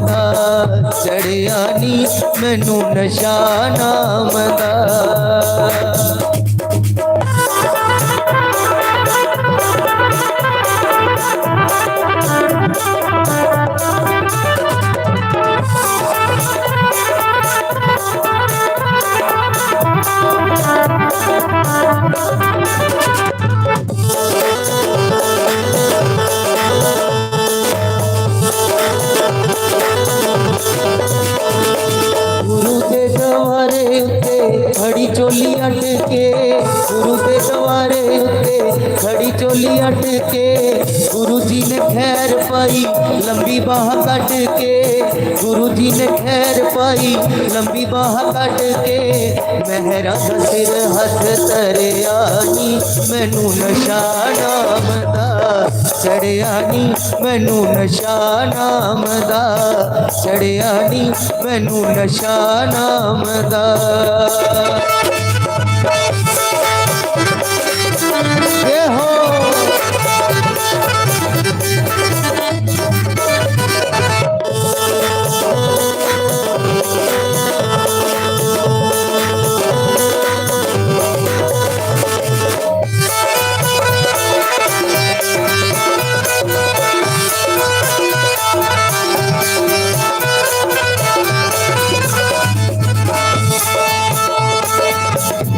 दा चढ़िया नी मैनू नशा नाम दा। खड़ी चोली अटके गुरु के द्वारे उत्ते खड़ी चोली अटके गुरु जी ने खैर पाई लंबी बाह कट के गुरु जी ने खैर पाई लंबी बाह कट के मेहरा दा सिर हथ धरिया नी मैनू नशा नाम दा चढ़िया नी मैनू नशा नाम दा चढ़िया नी मैनू नशा नाम दा। ये हो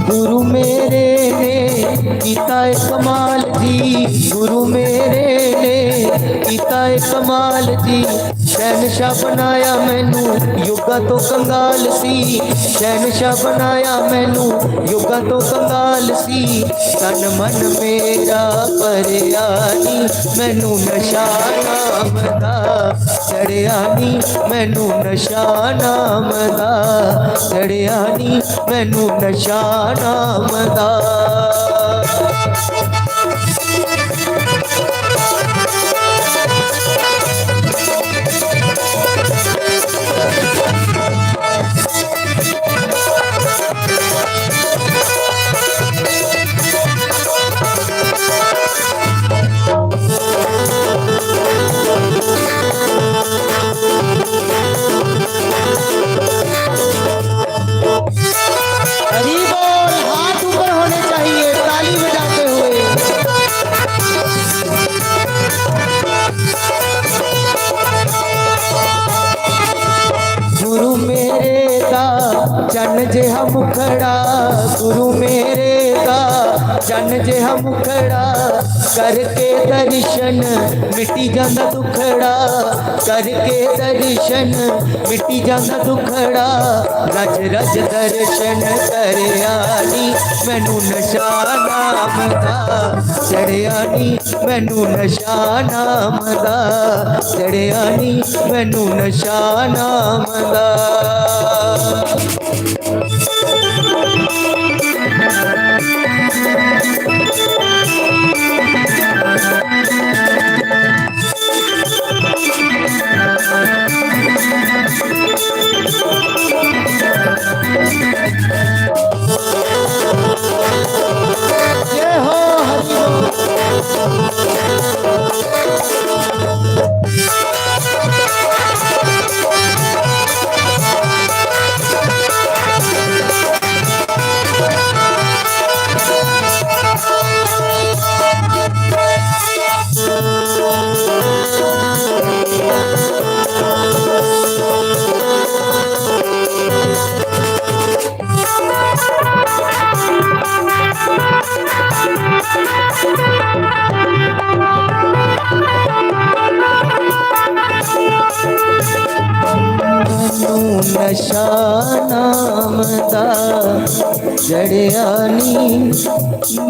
गुरु मेरे ने किता कमाल जी गुरु मेरे ने किता कमाल जी शहनशाह बनाया मैनू युगा तो कंगाल सी शहनशाह बनाया मैनू युगा तो कंगाल सी तन मन मेरा भरिया नी मैनू नशा नाम दा चढ़िया नी मैनू नशा नाम दा चढ़िया नी मैनू नशा नाम दा। चन जिहा मुखड़ा गुरु मेरे दा चन जिहा मुखड़ा करके दर्शन मिटी जांदा दुखड़ा करके दर्शन मिटी जांदा दुखड़ा रज रज दर्शन करया नी मैनू नशा नाम दा चढ़िया नी मैनू नशा नाम दा चढ़िया नी मैनू नशा नाम दा। ये हो नशा नाम दा चढ़िया नी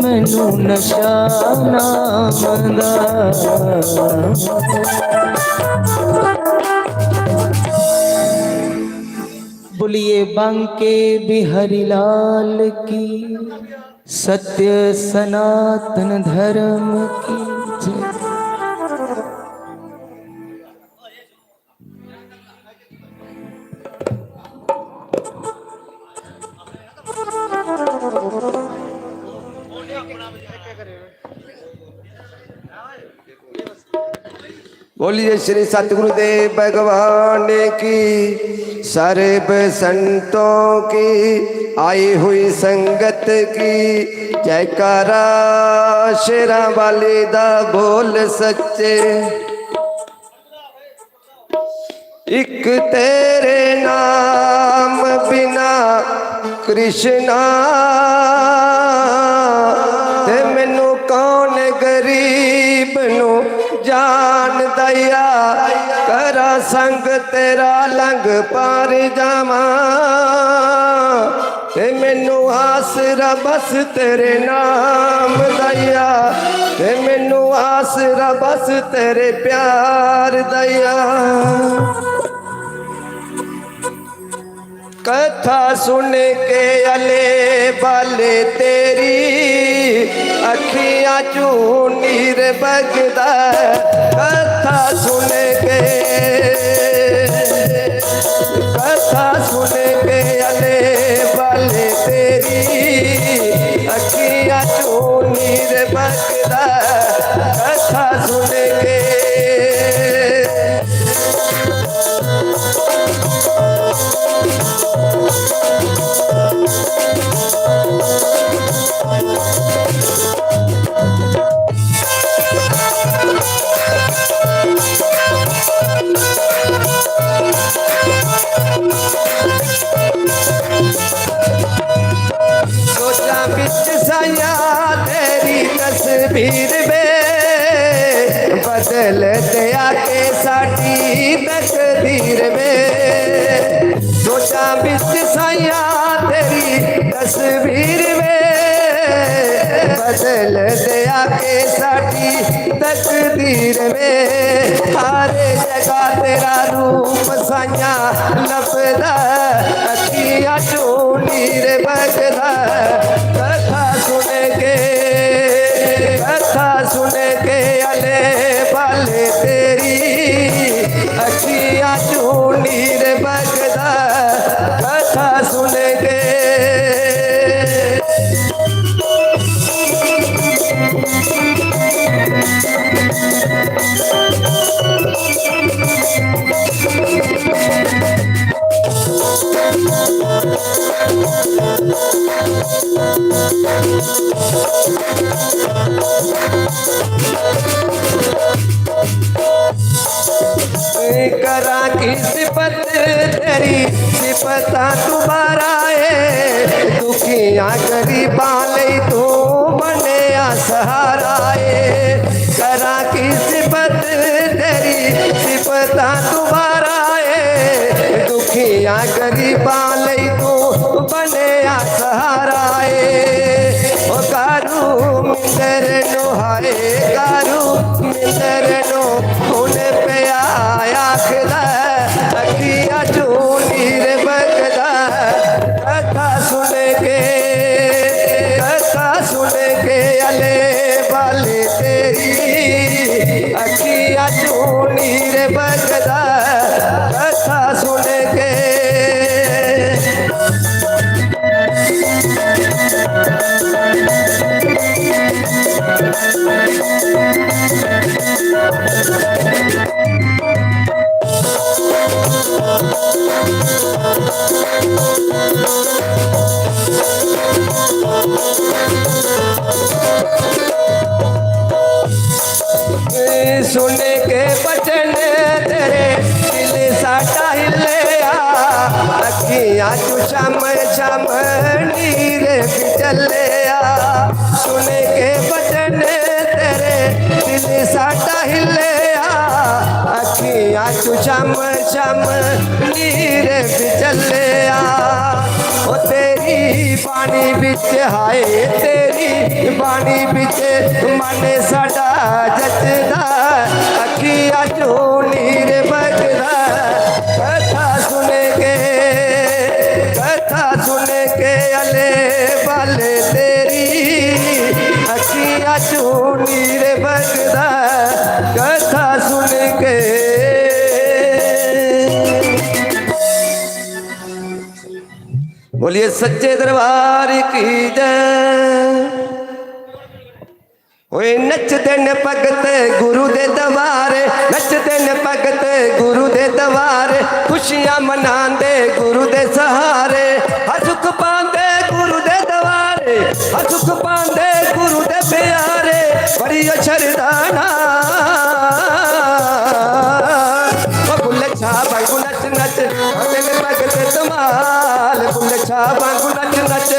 मैनू नशा नाम दा। बोलिए बांके बिहारी लाल की सत्य सनातन धर्म की जय। बोलिए श्री सतगुरुदेव भगवान की, सर्व संतों की आई हुई संगत की जयकारा, शेरा वाले दा बोल सच्चे। एक तेरे नाम बिना कृष्णा ते मैनू कौन गरीब नू जान दया, करा संग तेरा लंघ पार जावा ते मैनू आसरा बस तेरे नाम दया, ते मैनू आसरा बस तेरे प्यार दया। कथा सुन के अले बाले तेरी अखियां चू नीर बगदा, कथा सुन के अले बाले तेरी अखियां चू नीर बगदा, कथा सुन के। सोचा बिच साया तेरी तस्वीर में, बदल दिया के साड़ी तकदीर में। सोचा बिच साया तेरी तस्वीर में, बदल दिया के साड़ी तकदीर में। हर जगह तेरा रूप साया लभदा, अखियां चू नीर बगदा, कथा सुन के अले बाले तेरी अखियां चू नीर बगदा, कथा सुन के। करा की सिफत तेरी सिफता तुम्हारा है, दुखियां गरीबां लई तू बनिया सहारा है। करा की सिफत तेरी सिफता तुम्हारा है, दुखियां गरीबां लई तू बनिया सहारा है। ओ कारू मिंदर नो हाय, कारू मिंदर नो हुन पिया आखदा, अखियां चू नीर बगदा, कथा सुन के अले बाले तेरी अखियां चू नीर बगदा, कथा सुन के। सुन के बचन तेरे दिल साडा हिलिया, अखियां चू शम शम नीर बिचलिया। सुन के बचन तेरे दिल साडा हिलिया, अखियां चू शम शम नीर बिचलिया। ओ तेरी बाणी बिच हाय, तेरी बाणी बिच मन साडा जचदा, अखियां चू नीर बगदा, कथा सुन के अले बाले तेरी अखियां चू नीर बगदा, कथा सुन के। बोलिए सच्चे दरबार की जय। ओए नचदे ने भगत गुरु दे दवारे, नचदे ने भगत गुरु दे दवारे, खुशियां मनांदे गुरु दे सहारे, हर सुख पांदे गुरु दे दवारे, हर सुख पांदे गुरु दे प्यारे, बड़ी शरदाना बुल्ले छा वांगू नच नच आंदे ने भगत धमाल, बुल्ले छा वांगू नच नच।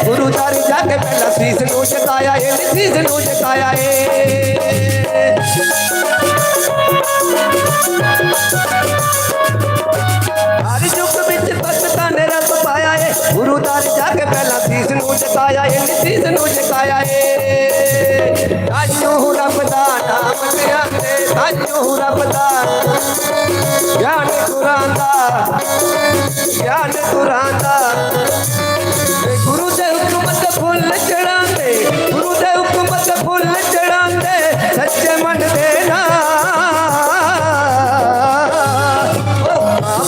गुरु दारी जाके पहला शीश नू झुकाया है, शीश नू झुकाया है। हर युग विच भगतां ने रब पाया है, गुरु दारी जाके पहला शीश नू झुकाया है, शीश नू झुकाया है। ताइयों रब दा नाम लियांदे, ताइयों रब दा ज्ञान कुरान दा, ज्ञान कुरान दा। गुरु दे हुकमत फुल चढ़ांदे, गुरु दे हुकमत फुल चढ़ांदे, सच्चे मन दे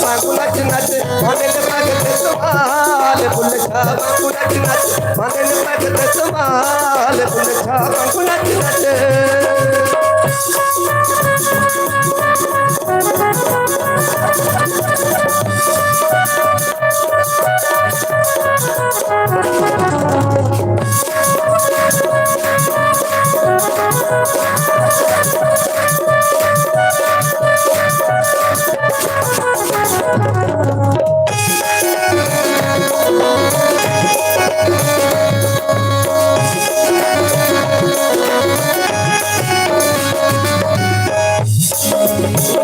वांगू नच नच माने ने भगत धमाल, बुल्ले छा वांगू नच नच माने ने भगत धमाल, बुल्ले छा वांगू नच नच।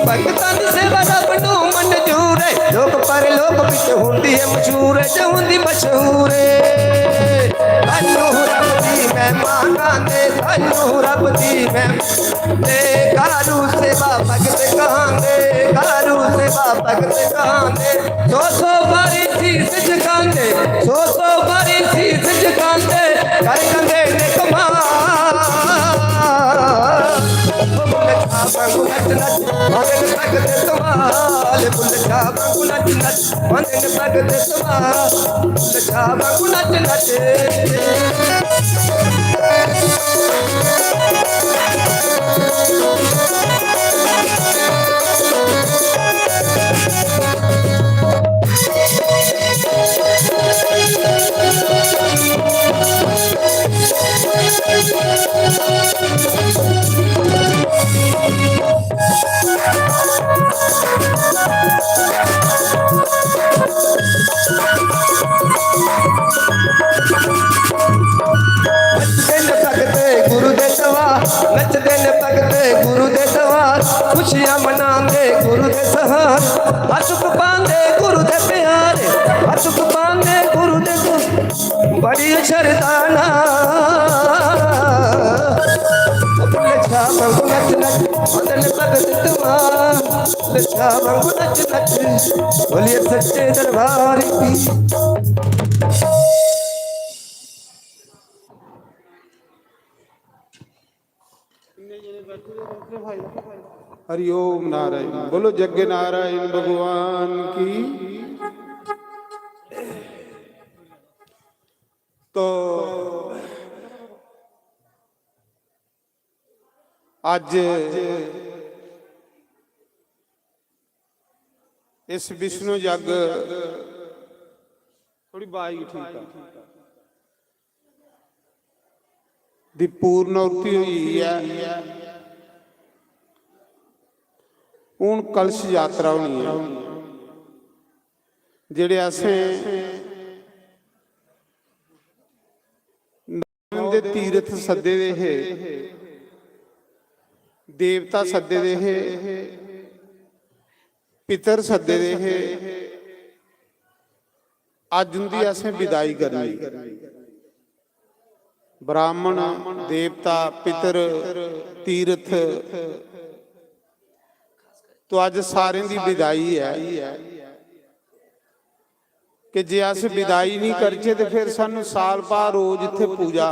भगतां दी सेवा रब नूं मंजूर है, लोक पर लोक विच हुंदी है मशहूर, जो हुंदी मशहूर है। सानू रब दी मेहमान आंदे, सानू रब दी मेहमान कारू सेवा भगत कहांदे, कारू सेवा भगत कहांदे। 100 बारी शीस झुकांदे, 100 बारी शीस झुकांदे, कर कंदे ने कमाल। वांगू नच नच माने ने भगत धमाल, बुल्ले छा वांगू नच नच माने ने भगत धमाल, बुल्ले छा वांगू नच नच। नचदे ने भगत गुरु दे दवार, खुशियां मनांदे गुरु दे सहार, हर सुख पांदे गुरु दे प्यारे, हर सुख पांदे गुरु दे बड़ी शरदाना बुल्ले छा वांगू नच नच आंदे ने भगत धमाल, बुल्ले छा वांगू नच नच। बोलिए सच्चे दरबार की। हरिओम नारायण, बोलो जग्गे नारायण भगवान की। तो आज इस विष्णु जग थोड़ी बाई ठीक है दी पूर्णौती हुई है। हूँ कलश यात्रा होनी है, जेड़े असें दे तीरथ सदे दे है, देवता सदे दे है, पितर सदे दे है, ਅੱਜ ਹੁੰਦੀ ਅसें ਵਿਦਾਈ ਕਰਨੀ। ब्राह्मण देवता पितर तीर्थ तो अज सारे दी विदाई है कि जे अस विदाई नहीं करचे तो फिर सानू साल भर रोज इत्थे पूजा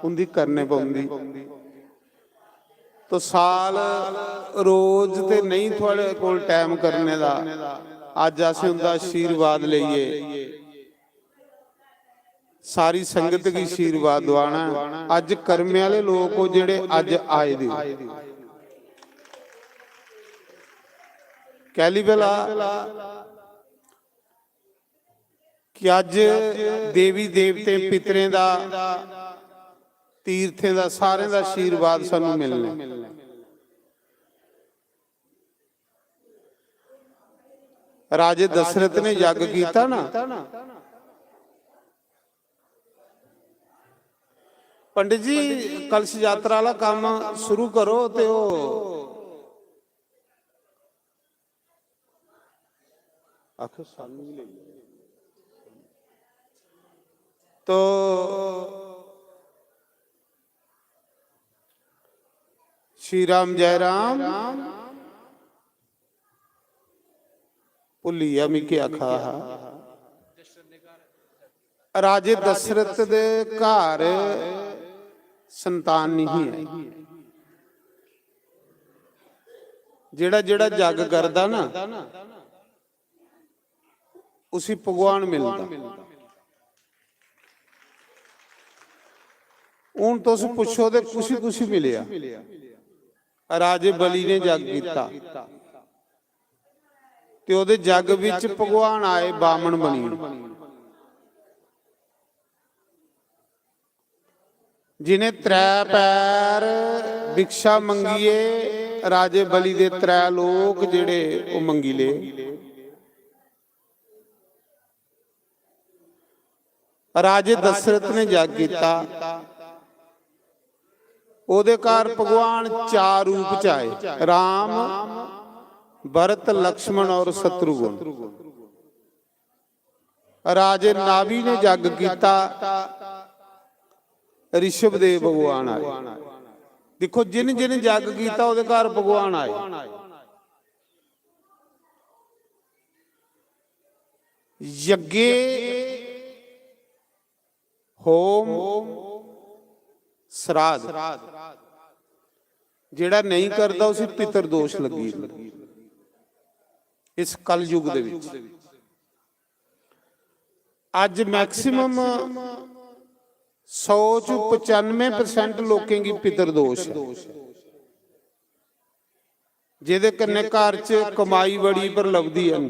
उनकी करने पौंदी। तो साल रोज ते नहीं थोड़े कोल टाइम करने दा, अज अस उनका आशीर्वाद लईए, सारी संगत की आशीर्वाद दवाना। अज कर्मे वाले लोग हो जेड़े अज आए दे कहली बेला कि अज देवी देवते पितरें दा तीर्थें दा सारे दा आशीर्वाद सानू मिलना। राजे दशरथ ने यज्ञ कीता ना, पंडित जी कलश यात्रा वाला काम शुरू करो तो तो श्री राम जय राम भुलिया मिकी आखा। राजे दशरथ दे घर संतान नहीं है। जेड़ा जेड़ा जग करदा ना उसी भगवान मिलता। हूं तुस पुछो तो कुछ कुछ मिलिया। राजे बली ने जग किया ते ओदे जग विच भगवान आए बामण बनी। जिन्हें त्रै पैर भिक्षा मंगीए राजे बली दे त्रै लोक जेड़े ओ मंगी ले। राजे दशरथ ने जग किया, ओदे घर भगवान चार रूप च आए, राम भरत लक्ष्मण और शत्रुघ्न। राजे नाभि ने जग किया, ऋषभदेव भगवान आए। देखो जिन जिन जग किया उहदे घर भगवान आए। यज्ञे होम श्राद्ध जेड़ा नहीं करता उसे पितर दोष लगी। इस कल युग दे विच अज मैक्सिमम 100-95% लोगों की पितर दोष है, जिहदे कन्ने घर च कमाई बड़ी पर लभदी है,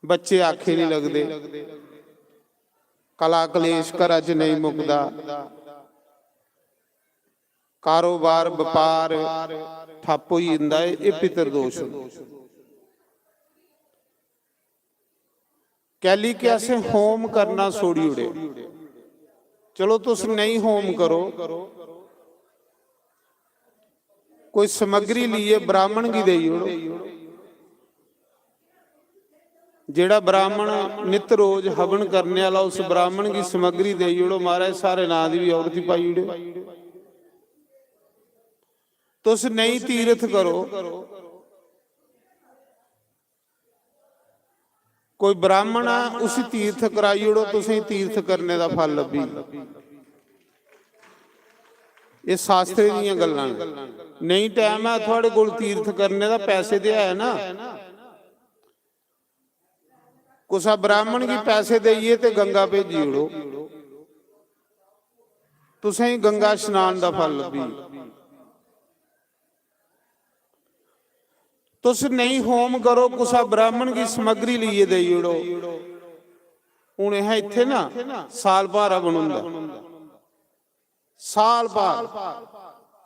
बच्चे आखे नहीं लगते, कला कलेश घर च नहीं मुकदा, कारोबार व्यापार ठप हो जाता है। ये पितर दोष कैली कि असें होम करना छोड़ी उड़े। चलो तुस नहीं होम करो, कोई सामग्री लीए ब्राह्मण की देई उड़ो। जेड़ा ब्राह्मण नित रोज हवन करने वाला उस ब्राह्मण की सामग्री देई उड़ो। महाराज सारे नां दी भी औरत ही पाई उड़ो। तुस नहीं तीर्थ करो, कोई ब्राह्मण आ उसी तीर्थ कराई उड़ो, तुसें तीर्थ करने का फल लभी। ये शास्त्र दी गल्लां नहीं। टाइम है थोड़े कोल तीर्थ करने का, पैसे दे है ना, कुसा ब्राह्मण की पैसे देइए ते गंगा भेजी उड़ो, तुसें गंगा स्नान का फल लभी। तुस नहीं होम करो, कुसा ब्राह्मण की सामग्री लीए दे उड़ो। हूं यह इत्थे ना साल भर हवन हुंदा, साल भर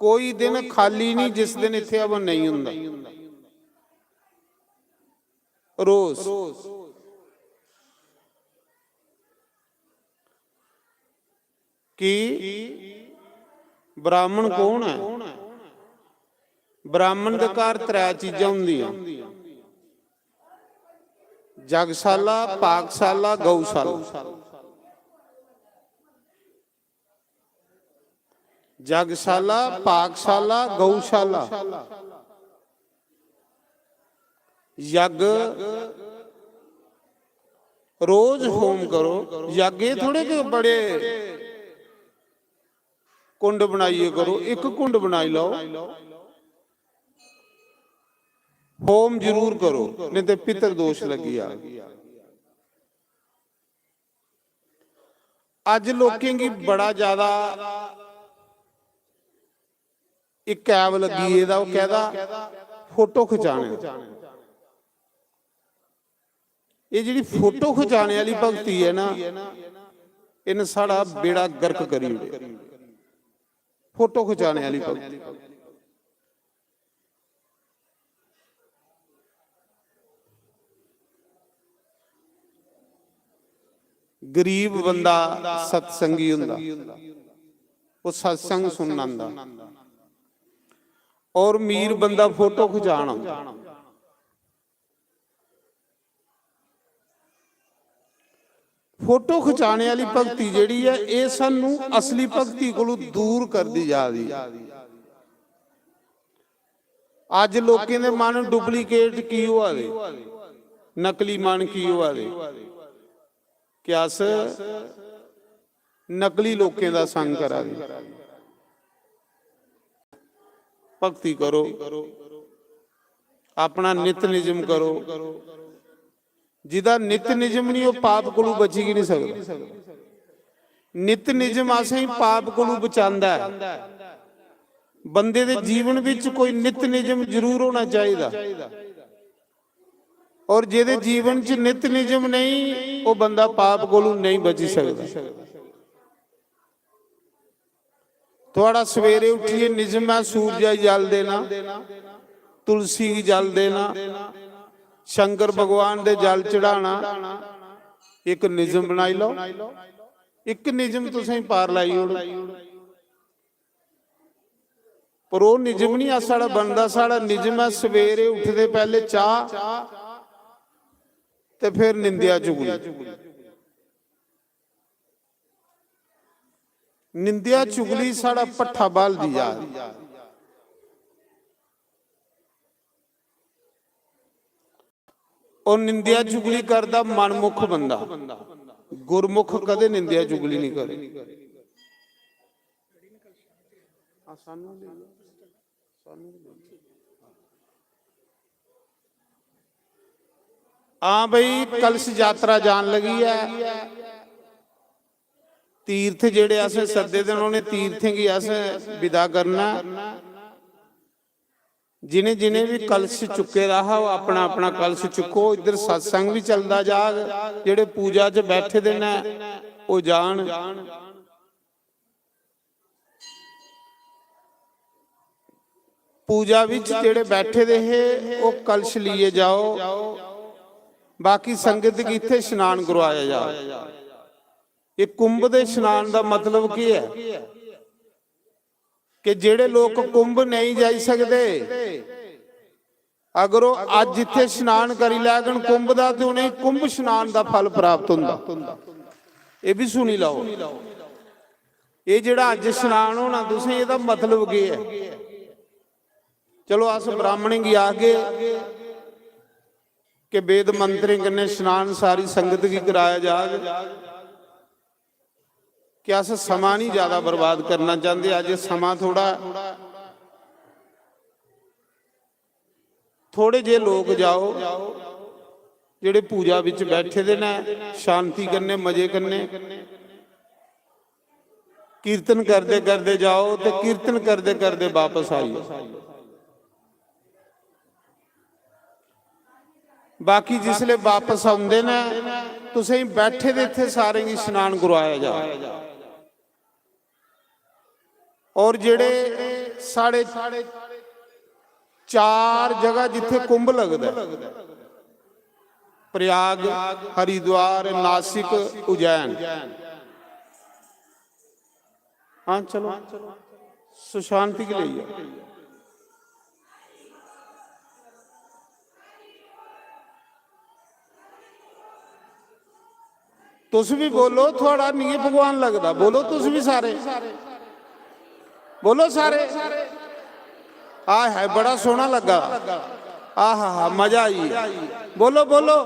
कोई दिन खाली नहीं जिस दिन इत्थे हवन नहीं हुंदा। रोज कि ब्राह्मण कौन है? ब्राह्मण दे घर त्रै चीजां हुंदियां, ਜਗਸ਼ਾਲਾ, ਪਾਕਸ਼ਾਲਾ, ਗਊਸ਼ਾਲਾ। ਜਗਸ਼ਾਲਾ, ਪਾਕਸ਼ਾਲਾ, ਗਊਸ਼ਾਲਾ। ਯੱਗ ਰੋਜ਼ ਹੋਮ ਕਰੋ। ਯੱਗ ਇਹ ਥੋੜੇ ਕਿ ਬੜੇ ਕੁੰਡ ਬਣਾਈਏ ਕਰੋ, ਇੱਕ ਕੁੰਡ ਬਣਾਈ ਲਓ। ਹੋਮ ਜ਼ਰੂਰ ਕਰੋ, ਨਹੀਂ ਤੇ ਪਿਤਰ ਦੋਸ਼ ਲੱਗੀ ਆ। ਅੱਜ ਲੋਕਾਂ ਕੀ ਬੜਾ ਜ਼ਿਆਦਾ ਇੱਕ ਐਬ ਲੱਗੀ ਇਹਦਾ, ਉਹ ਕਹਿੰਦਾ ਫੋਟੋ ਖਿਚਾਣੇ। ਇਹ ਜਿਹੜੀ ਫੋਟੋ ਖਿਚਾਣੇ ਵਾਲੀ ਭਗਤੀ ਹੈ ਨਾ, ਇਹਨੇ ਸਾਡਾ ਬੇੜਾ ਗਰਕ ਕਰੀ ਹੋਇਆ। ਫੋਟੋ ਖਿਚਾਣੇ ਵਾਲੀ ਭਗਤੀ। ਗਰੀਬ ਬੰਦਾ ਸਤਸੰਗੀ ਹੁੰਦਾ, ਉਹ ਸਤਸੰਗ ਸੁਣਨ ਆਉਂਦਾ, ਔਰ ਅਮੀਰ ਬੰਦਾ ਫੋਟੋ ਖਿਚਾਣ ਆਉਂਦਾ। ਫੋਟੋ ਖਿਚਾਣੇ ਵਾਲੀ ਭਗਤੀ ਜਿਹੜੀ ਹੈ, ਇਹ ਸਾਨੂੰ ਅਸਲੀ ਭਗਤੀ ਕੋਲੋਂ ਦੂਰ ਕਰਦੀ ਜਾ ਰਹੀ ਹੈ। ਅੱਜ ਲੋਕਾਂ ਦੇ ਮਨ ਡੁਪਲੀਕੇਟ ਕੀ ਹੋਆ ਦੇ, ਨਕਲੀ ਮਨ ਕੀ ਹੋਆ ਦੇ, ਕਿ ਅਸ ਨਕਲੀ ਲੋਕਾਂ ਦਾ ਸੰਗ ਕਰਾਂਗੇ। ਭਗਤੀ ਕਰੋ, ਆਪਣਾ ਨਿਤ ਨਿਯਮ ਕਰੋ। ਜਿਹਦਾ ਨਿਤ ਨਿਯਮ ਨਹੀਂ, ਉਹ ਪਾਪ ਕੋਲੋਂ ਬਚੀ ਹੀ ਨਹੀਂ ਸਕਦਾ। ਨਿਤ ਨਿਯਮ ਆਸੇ ਹੀ ਪਾਪ ਕੋਲੋਂ ਬਚਾਉਂਦਾ ਹੈ। ਬੰਦੇ ਦੇ ਜੀਵਨ ਵਿੱਚ ਕੋਈ ਨਿਤ ਨਿਯਮ ਜ਼ਰੂਰ ਹੋਣਾ ਚਾਹੀਦਾ, ਔਰ ਜਿਹਦੇ ਜੀਵਨ 'ਚ ਨਿਤ ਨਿਯਮ ਨਹੀਂ, ਉਹ ਬੰਦਾ ਪਾਪ ਕੋਲੋਂ ਨਹੀਂ ਬਚ ਸਕਦਾ। थोड़ा सवेरे उठिए निजम है, सूरज जल देना, तुलसी जल देना, शंकर भगवान दे जल चढ़ाना, एक निजम बनाई लो। एक निजम तुसें पार लाई ओड़, पर वो निजम नहीं साड़ा बनता। साड़ा निजम है सवेरे उठते पहले चाह ते फिर निंदिया चुगली। निंदिया चुगली साड़ा पट्ठा बाल दिया। और निंदिया चुगली करदा मनमुख बंदा, गुरमुख कदे निंदिया चुगली नहीं करे। हाँ भाई, कलश यात्रा जान लगी है। तीर्थ जेड़े अस सदे दिन उन्हें तीर्थें की अस विदा करना। जिन्हें जिन्हें भी कलश चुके रहा वो अपना अपना कलश चुको। इधर सत्संग भी चलता जाग, जेड़े पूजा च बैठे दे ने वो जान। पूजा विच जेड़े बैठे दे है वो कलश लिए जाओ। बाकी संगत की इत्थे स्नान करवाया जाओ। ये कुंभ दे स्नान का मतलब की है कि जेड़े लोग कुंभ नहीं जा सकते, अगर वो अज इत्थे स्नान करी लैन कुंभ का, तो उन्हें कुंभ स्नान का फल प्राप्त होंदा। ये भी सुनी लो, ये जेड़ा अज स्नान होना तुसें इहदा मतलब की है। चलो अस ब्राह्मण की आके कि वेद मंत्रें कन्ने स्नान सारी संगत की कराया जाए। कि अस समा नहीं ज्यादा बर्बाद करना चाहते। अज समा थोड़े जे लोग जाओ जेड़े पूजा विच बैठे दे ने, शांति करने मजे करने, कीर्तन करते करते जाओ तो कीर्तन करते करते वापस आइए। बाकी जिसले वापस आउंदे ने तुसीं बैठे दे इत्थे सारे ही स्नान करवाया जाए। और जेड़े साढ़े 4 जगह जिथे कुंभ लगदा, प्रयाग, हरिद्वार, नासिक, उज्जैन। हाँ चलो सुशांति के लिए तुस भी बोलो, थोड़ा नहीं है भगवान लगता, बोलो तुस भी सारे, बोलो सारे। आ है बड़ा सोहना लगा, आ हा मजा आई, बोलो बोलो।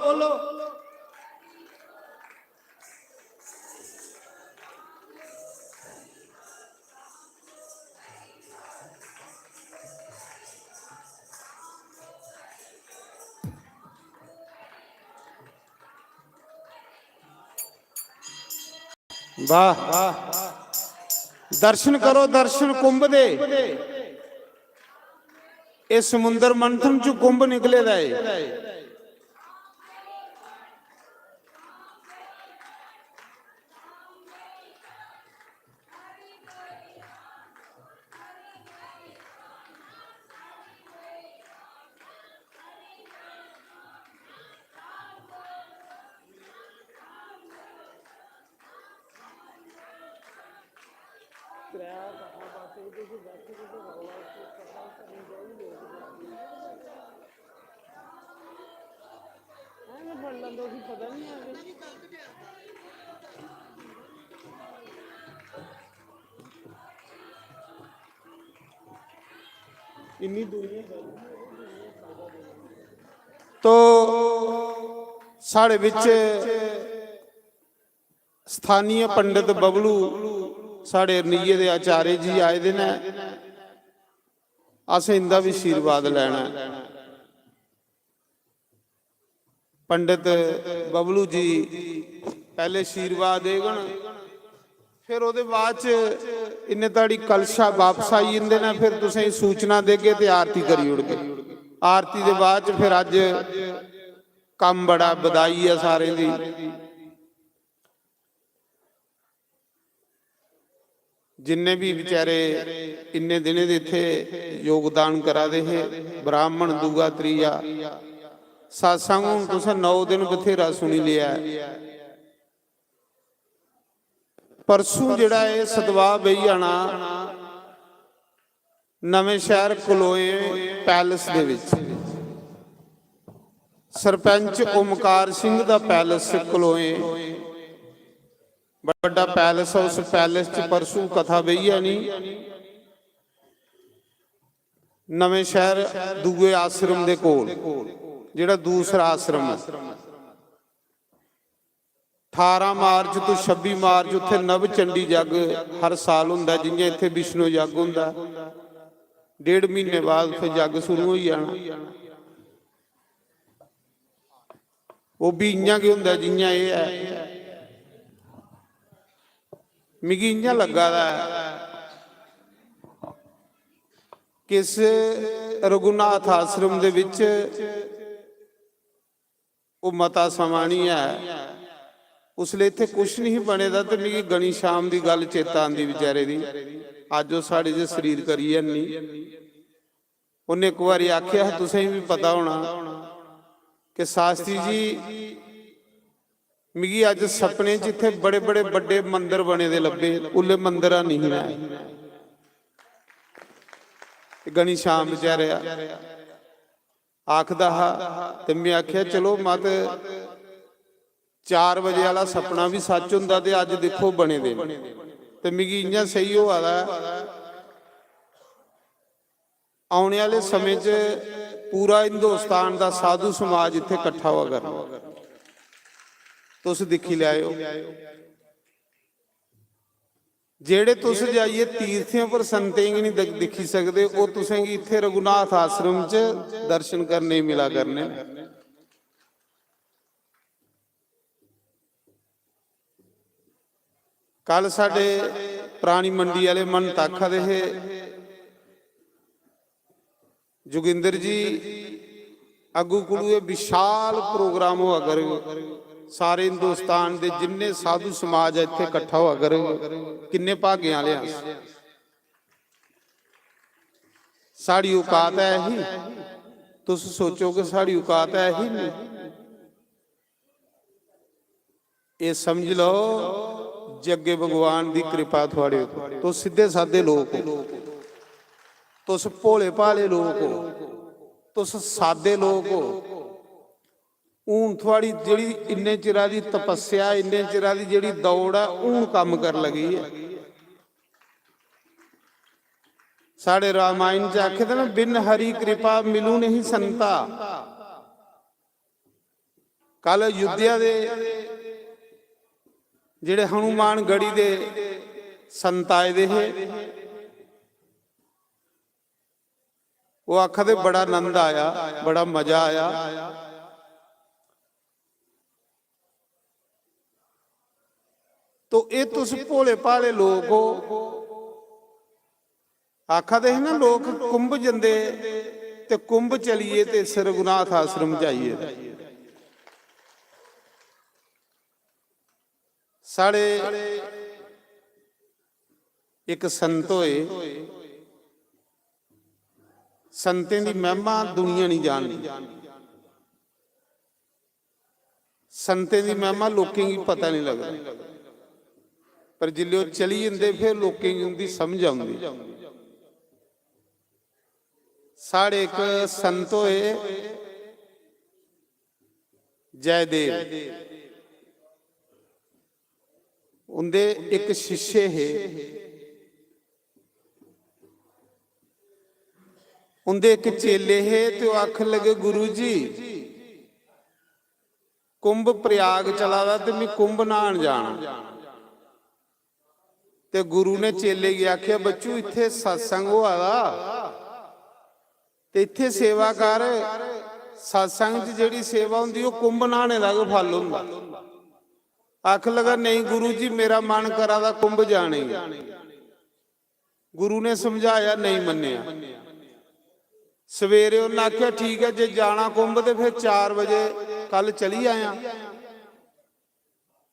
वाह, दर्शन करो, दर्शन कुंभ दे। ये समुंदर मंथन चो कुंभ निकले दा है। तो साढ़े विच स्थानीय पंडित बबलू साढ़े अरनीए दे आचार्य जी आए दे ने, असें इंदा भी आशीर्वाद लैना। पंडित बबलू जी पहले आशीर्वाद देगन, फिर ਉਹਦੇ ਬਾਅਦ ਚ ਇੰਨੇ ਤਾੜੀ ਕਲਸ਼ਾ ਵਾਪਸ ਆਈ ਜਾਂਦੇ ਨੇ, ਫਿਰ ਤੁਸੀਂ ਸੂਚਨਾ ਦੇਗੇ ਤੇ ਆਰਤੀ ਕਰੀ ਉੜ ਕੇ। ਆਰਤੀ ਦੇ ਬਾਅਦ ਚ ਫਿਰ ਅੱਜ ਕੰਮ ਬੜਾ ਵਧਾਈ ਆ ਸਾਰੇ ਦੀ। जिन्ने भी बेचारे इन्ने दिने दे इत्थे योगदान करा दे है, ब्राह्मण दूगा त्रीया सत्संग हुण तुसां 9 दिन बथेरा सुनी लिया। परसों जिहड़ा है सतवाह बईयाना नवें शहर कलोए पैलेस दे विच सरपंच ओमकार सिंह दा पैलेस कलोए बड़ा पैलेस है। उस पैलेस च परसों कथा बही है नहीं, नवें शहर दूए आश्रम दे कोल जिहड़ा दूसरा आश्रम है। 18 मार्च तो 26 मार्च उत्थे नव चंडी जग हर साल हुंदा, जिंजे इत्थे विष्णु जग हुंदा। 1.5 महीने बाद फिर जग शुरू हो जाना। वो भी इयां कि हुंदा जियां ये है। मिगी इयां लगा किस रघुनाथ आश्रम दे विच वो मता समा नहीं है, उसले इत्थे कुछ नहीं बने दा। ते मिगी गणी शाम दी गल चेता आंदी बेचारे दी, अज वो साढ़े जे शरीर करी है नहीं। उन्हें एक बारी आख्या, तुसें भी पता होना कि शास्त्री जी मिगी अज सपने च इत्थे बड़े बड़े बड़े मंदिर बने दे लब्बे, उल्ले मंदिर नहीं है। गणी शाम बेचारे आखदा हा, ते मैं आख्या चलो मत 4 बजे वाला सपना भी सच हुंदा ते अज देखो बने दे। ते मिगी इयां सही होआ दा आने वाले समय च पूरा हिंदुस्तान का साधु समाज इत्थे इकट्ठा हुआ करना। तुस दिखी लियाओ, जेड़े तुस जाइए तीर्थियों पर संतें नहीं दिखी सकते, वो तुसें इत्थे रघुनाथ आश्रम च दर्शन करने मिला करने। कल साडे पुरानी मंडी वाले मन ताखा दे जोगिंदर जी अगू कुलू विशाल प्रोग्राम हुआ कर, सारे हिंदुस्तान दे जिन्ने साधु समाज इत्थे इकट्ठा हुआ कर, किन्ने भागे वाले साड़ी औकात है ही। तुस सोचो कि साड़ी औकात है ही नहीं, ये समझ लो जगे भगवान की कृपा थोड़े। तो सीधे साधे लोग हो, तुस भोले भाले लोग हो, तुस सादे लोग हो। ਹੁਣ ਥੋੜੀ ਜਿਹੜੀ ਇੰਨੇ ਚਿਰਾਂ ਦੀ ਤਪੱਸਿਆ, ਇੰਨੇ ਚਿਰਾਂ ਦੀ ਜਿਹੜੀ ਦੌੜ ਆ, ਹੁਣ ਕੰਮ ਕਰਨ ਲੱਗੀ ਹੈ। ਸਾਡੇ ਰਾਮਾਇਣ ਚ ਆਖਦੇ ਨਾ, ਬਿਨ ਹਰੀ ਕਿਰਪਾ ਮਿਲੂ ਨਹੀਂ ਸੰਤਾ। ਕੱਲ ਅਯੁੱਧਿਆ ਦੇ ਜਿਹੜੇ ਹਨੂਮਾਨ ਗੜੀ ਦੇ ਸੰਤ ਆਏ ਦੇ ਹੈ, ਉਹ ਆਖਦੇ ਬੜਾ ਆਨੰਦ ਆਇਆ, ਬੜਾ ਮਜ਼ਾ ਆਇਆ। ਤੋ ਇਹ ਤੁਸੀਂ ਭੋਲੇ ਭਾਲੇ ਲੋਕ ਹੋ। ਆਖਦੇ ਹੈ ਨਾ ਲੋਕ ਕੁੰਭ ਜਾਂਦੇ ਤੇ ਕੁੰਭ ਚਲੀਏ ਤੇ ਸ੍ਰੀ ਰਘੁਨਾਥ ਆਸ਼ਰਮ ਜਾਈਏ। ਸਾਡੇ ਇੱਕ ਸੰਤ ਹੋਏ, ਸੰਤਾਂ ਦੀ ਮਹਿਮਾ ਦੁਨੀਆ ਨਹੀਂ ਜਾਣਦੀ। ਸੰਤਾਂ ਦੀ ਮਹਿਮਾ ਲੋਕਾਂ ਨੂੰ ਪਤਾ ਨਹੀਂ ਲੱਗਦਾ, ਪਰ ਜਿੱਲੇ ਉਹ ਚਲੀ ਜਾਂਦੇ ਫਿਰ ਲੋਕਾਂ ਨੂੰ ਉਹਦੀ ਸਮਝ ਆਉਂਦੀ। ਸਾਡੇ ਇੱਕ ਸੰਤ ਹੋਏ ਜੈਦੇਵ, ਉਹਦੇ ਇੱਕ ਸ਼ਿਸ਼ੇ ਹੈ, ਉਹਦੇ ਇੱਕ ਚੇਲੇ ਹੈ। ਤੇ ਉਹ ਆਖਣ ਲੱਗੇ, ਗੁਰੂ ਜੀ ਕੁੰਭ ਪ੍ਰਯਾਗ ਚਲਾ ਦਾ ਤੇ ਮੈਂ ਕੁੰਭ ਨਹਾਣ ਜਾਣਾ। ਤੇ ਗੁਰੂ ਨੇ ਚੇਲੇ ਕੀ ਆਖਿਆ, ਬੱਚੂ ਇੱਥੇ ਸਤਸੰਗ ਹੋਇਆ ਤੇ ਇੱਥੇ ਸੇਵਾ ਕਰ। ਸਤਸੰਗ 'ਚ ਜਿਹੜੀ ਸੇਵਾ ਹੁੰਦੀ ਉਹ ਕੁੰਭ ਨਹਾਣੇ ਦਾ ਫਲ ਹੁੰਦਾ। ਆਖ ਲਗਾ, ਨਹੀਂ ਗੁਰੂ ਜੀ ਮੇਰਾ ਮਨ ਕਰਾ ਦਾ ਕੁੰਭ ਜਾਣੇ। ਗੁਰੂ ਨੇ ਸਮਝਾਇਆ, ਨਹੀਂ ਮੰਨਿਆ। ਸਵੇਰੇ ਉਹਨਾਂ ਆਖਿਆ, ਠੀਕ ਹੈ ਜੇ ਜਾਣਾ ਕੁੰਭ ਤੇ ਫਿਰ 4 ਵਜੇ ਕੱਲ ਚਲੀ ਆਇਆ।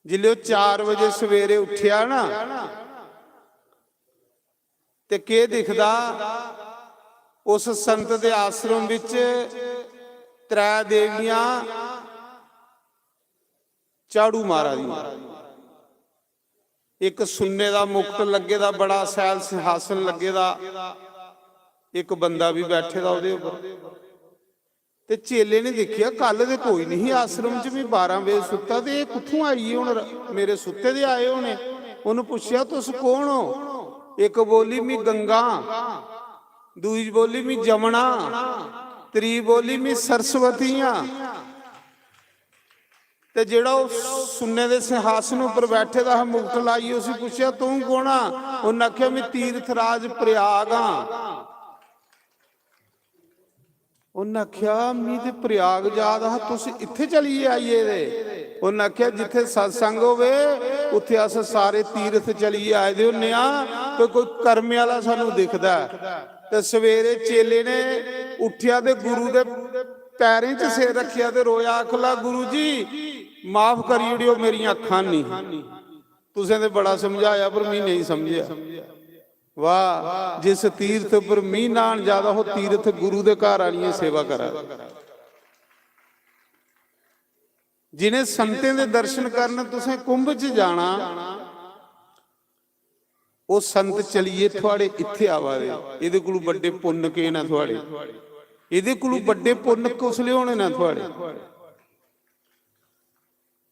ਜਿੱਲੇ ਉਹ 4 ਵਜੇ ਸਵੇਰੇ ਉੱਠਿਆ ਨਾ, ਤੇ ਕੀ ਦਿਖਦਾ, ਉਸ ਸੰਤ ਦੇ ਆਸ਼ਰਮ ਵਿੱਚ 3 ਦੇਵੀਆਂ ਝਾੜੂ ਮਾਰਾ ਦੀਆਂ। ਇੱਕ ਸੁੰਨੇ ਦਾ ਮੁਕਟ ਲੱਗੇ ਦਾ, ਬੜਾ ਸੈਲ ਸਿੰਘਾਸਨ ਲੱਗੇ ਦਾ, ਇੱਕ ਬੰਦਾ ਵੀ ਬੈਠੇ ਦਾ ਉਹਦੇ ਉੱਪਰ। ਤੇ ਚੇਲੇ ਨੇ ਦੇਖਿਆ ਕੱਲ ਦੇ ਕੋਈ ਨਹੀਂ ਆਸ਼ਰਮ 'ਚ, ਵੀ 12 ਵਜੇ ਸੁੱਤਾ, ਤੇ ਇਹ ਕਿੱਥੋਂ ਆਈ ਹੁਣ, ਮੇਰੇ ਸੁੱਤੇ ਦੇ ਆਏ ਹੋਣੇ। ਉਹਨੂੰ ਪੁੱਛਿਆ, ਤੁਸੀਂ ਕੌਣ ਹੋ? ਇੱਕ ਬੋਲੀ, ਮੈਂ ਗੰਗਾ। ਦੂਜੀ ਬੋਲੀ, ਮੈਂ ਜਮਨਾ। ਤਰੀ ਬੋਲੀ, ਮੈਂ ਸਰਸਵਤੀ ਆ। ਤੇ ਜਿਹੜਾ ਉਹ ਸੁੰਨੇ ਦੇ ਸਿੰਘਾਸਨ ਉੱਪਰ ਬੈਠੇ ਦਾ ਮੁਕਟ ਲਾਈ, ਉਸੇ ਪੁੱਛਿਆ, ਤੂੰ ਕੌਣ ਆ? ਉਹਨੇ ਆਖਿਆ, ਮੈਂ ਤੀਰਥ ਰਾਜ ਪ੍ਰਯਾਗ ਆ। ਉਹਨੇ ਆਖਿਆ, ਮੈਂ ਤੇ ਪ੍ਰਯਾਗ ਜਾਦ ਆ, ਤੁਸੀਂ ਇੱਥੇ ਚਲੀਏ ਆਈਏ ਦੇ? ਉਹਨੇ ਆਖਿਆ, ਜਿੱਥੇ ਸਤਸੰਗ ਹੋਵੇ ਉੱਥੇ ਅਸ ਸਾਰੇ ਤੀਰਥ ਚਲੀਏ ਆਏ ਦੇ ਹੁੰਨੇ ਆ, ਕੋਈ ਕਰਮ ਵਾਲਾ ਸਾਨੂੰ ਦਿਖਦਾ। ਤੇ ਸਵੇਰੇ ਚੇਲੇ ਨੇ ਉੱਠਿਆ ਤੇ ਗੁਰੂ ਦੇ ਪੈਰਾਂ 'ਚ ਸਿਰ ਰੱਖਿਆ ਤੇ ਰੋਇਆ। ਆਖਲਾ, ਗੁਰੂ ਜੀ ਮਾਫ ਕਰੀ ਜਿਹੜੀਓ ਮੇਰੀਆਂ ਅੱਖਾਂ ਨਹੀਂ, ਤੁਸੀਂ ਤੇ ਬੜਾ ਸਮਝਾਇਆ ਪਰ ਮੈਂ ਨਹੀਂ ਸਮਝਿਆ। ਵਾਹ, ਜਿਸ ਤੀਰਥ ਪਰ ਮੀਂਹ ਨਾਣ ਜ਼ਿਆਦਾ ਹੋ ਤੀਰਥ ਗੁਰੂ ਦੇ ਘਰ ਆਣੀਏ ਸੇਵਾ ਕਰਾ। ਜਿਨੇ ਸੰਤਾਂ ਦੇ ਦਰਸ਼ਨ ਕਰਨ ਤੁਸੀਂ ਕੁੰਭ 'ਚ ਜਾਣਾ, ਉਹ ਸੰਤ ਚਲੀਏ ਤੁਹਾਡੇ ਇੱਥੇ ਆਵਾਰੇ। ਇਹਦੇ ਕੋਲ ਵੱਡੇ ਪੁੰਨ ਕੇ ਨਾ ਤੁਹਾਡੇ, ਇਹਦੇ ਕੋਲ ਵੱਡੇ ਪੁੰਨ ਕੁਸ ਲਿਆਉਣੇ ਨਾ ਤੁਹਾਡੇ।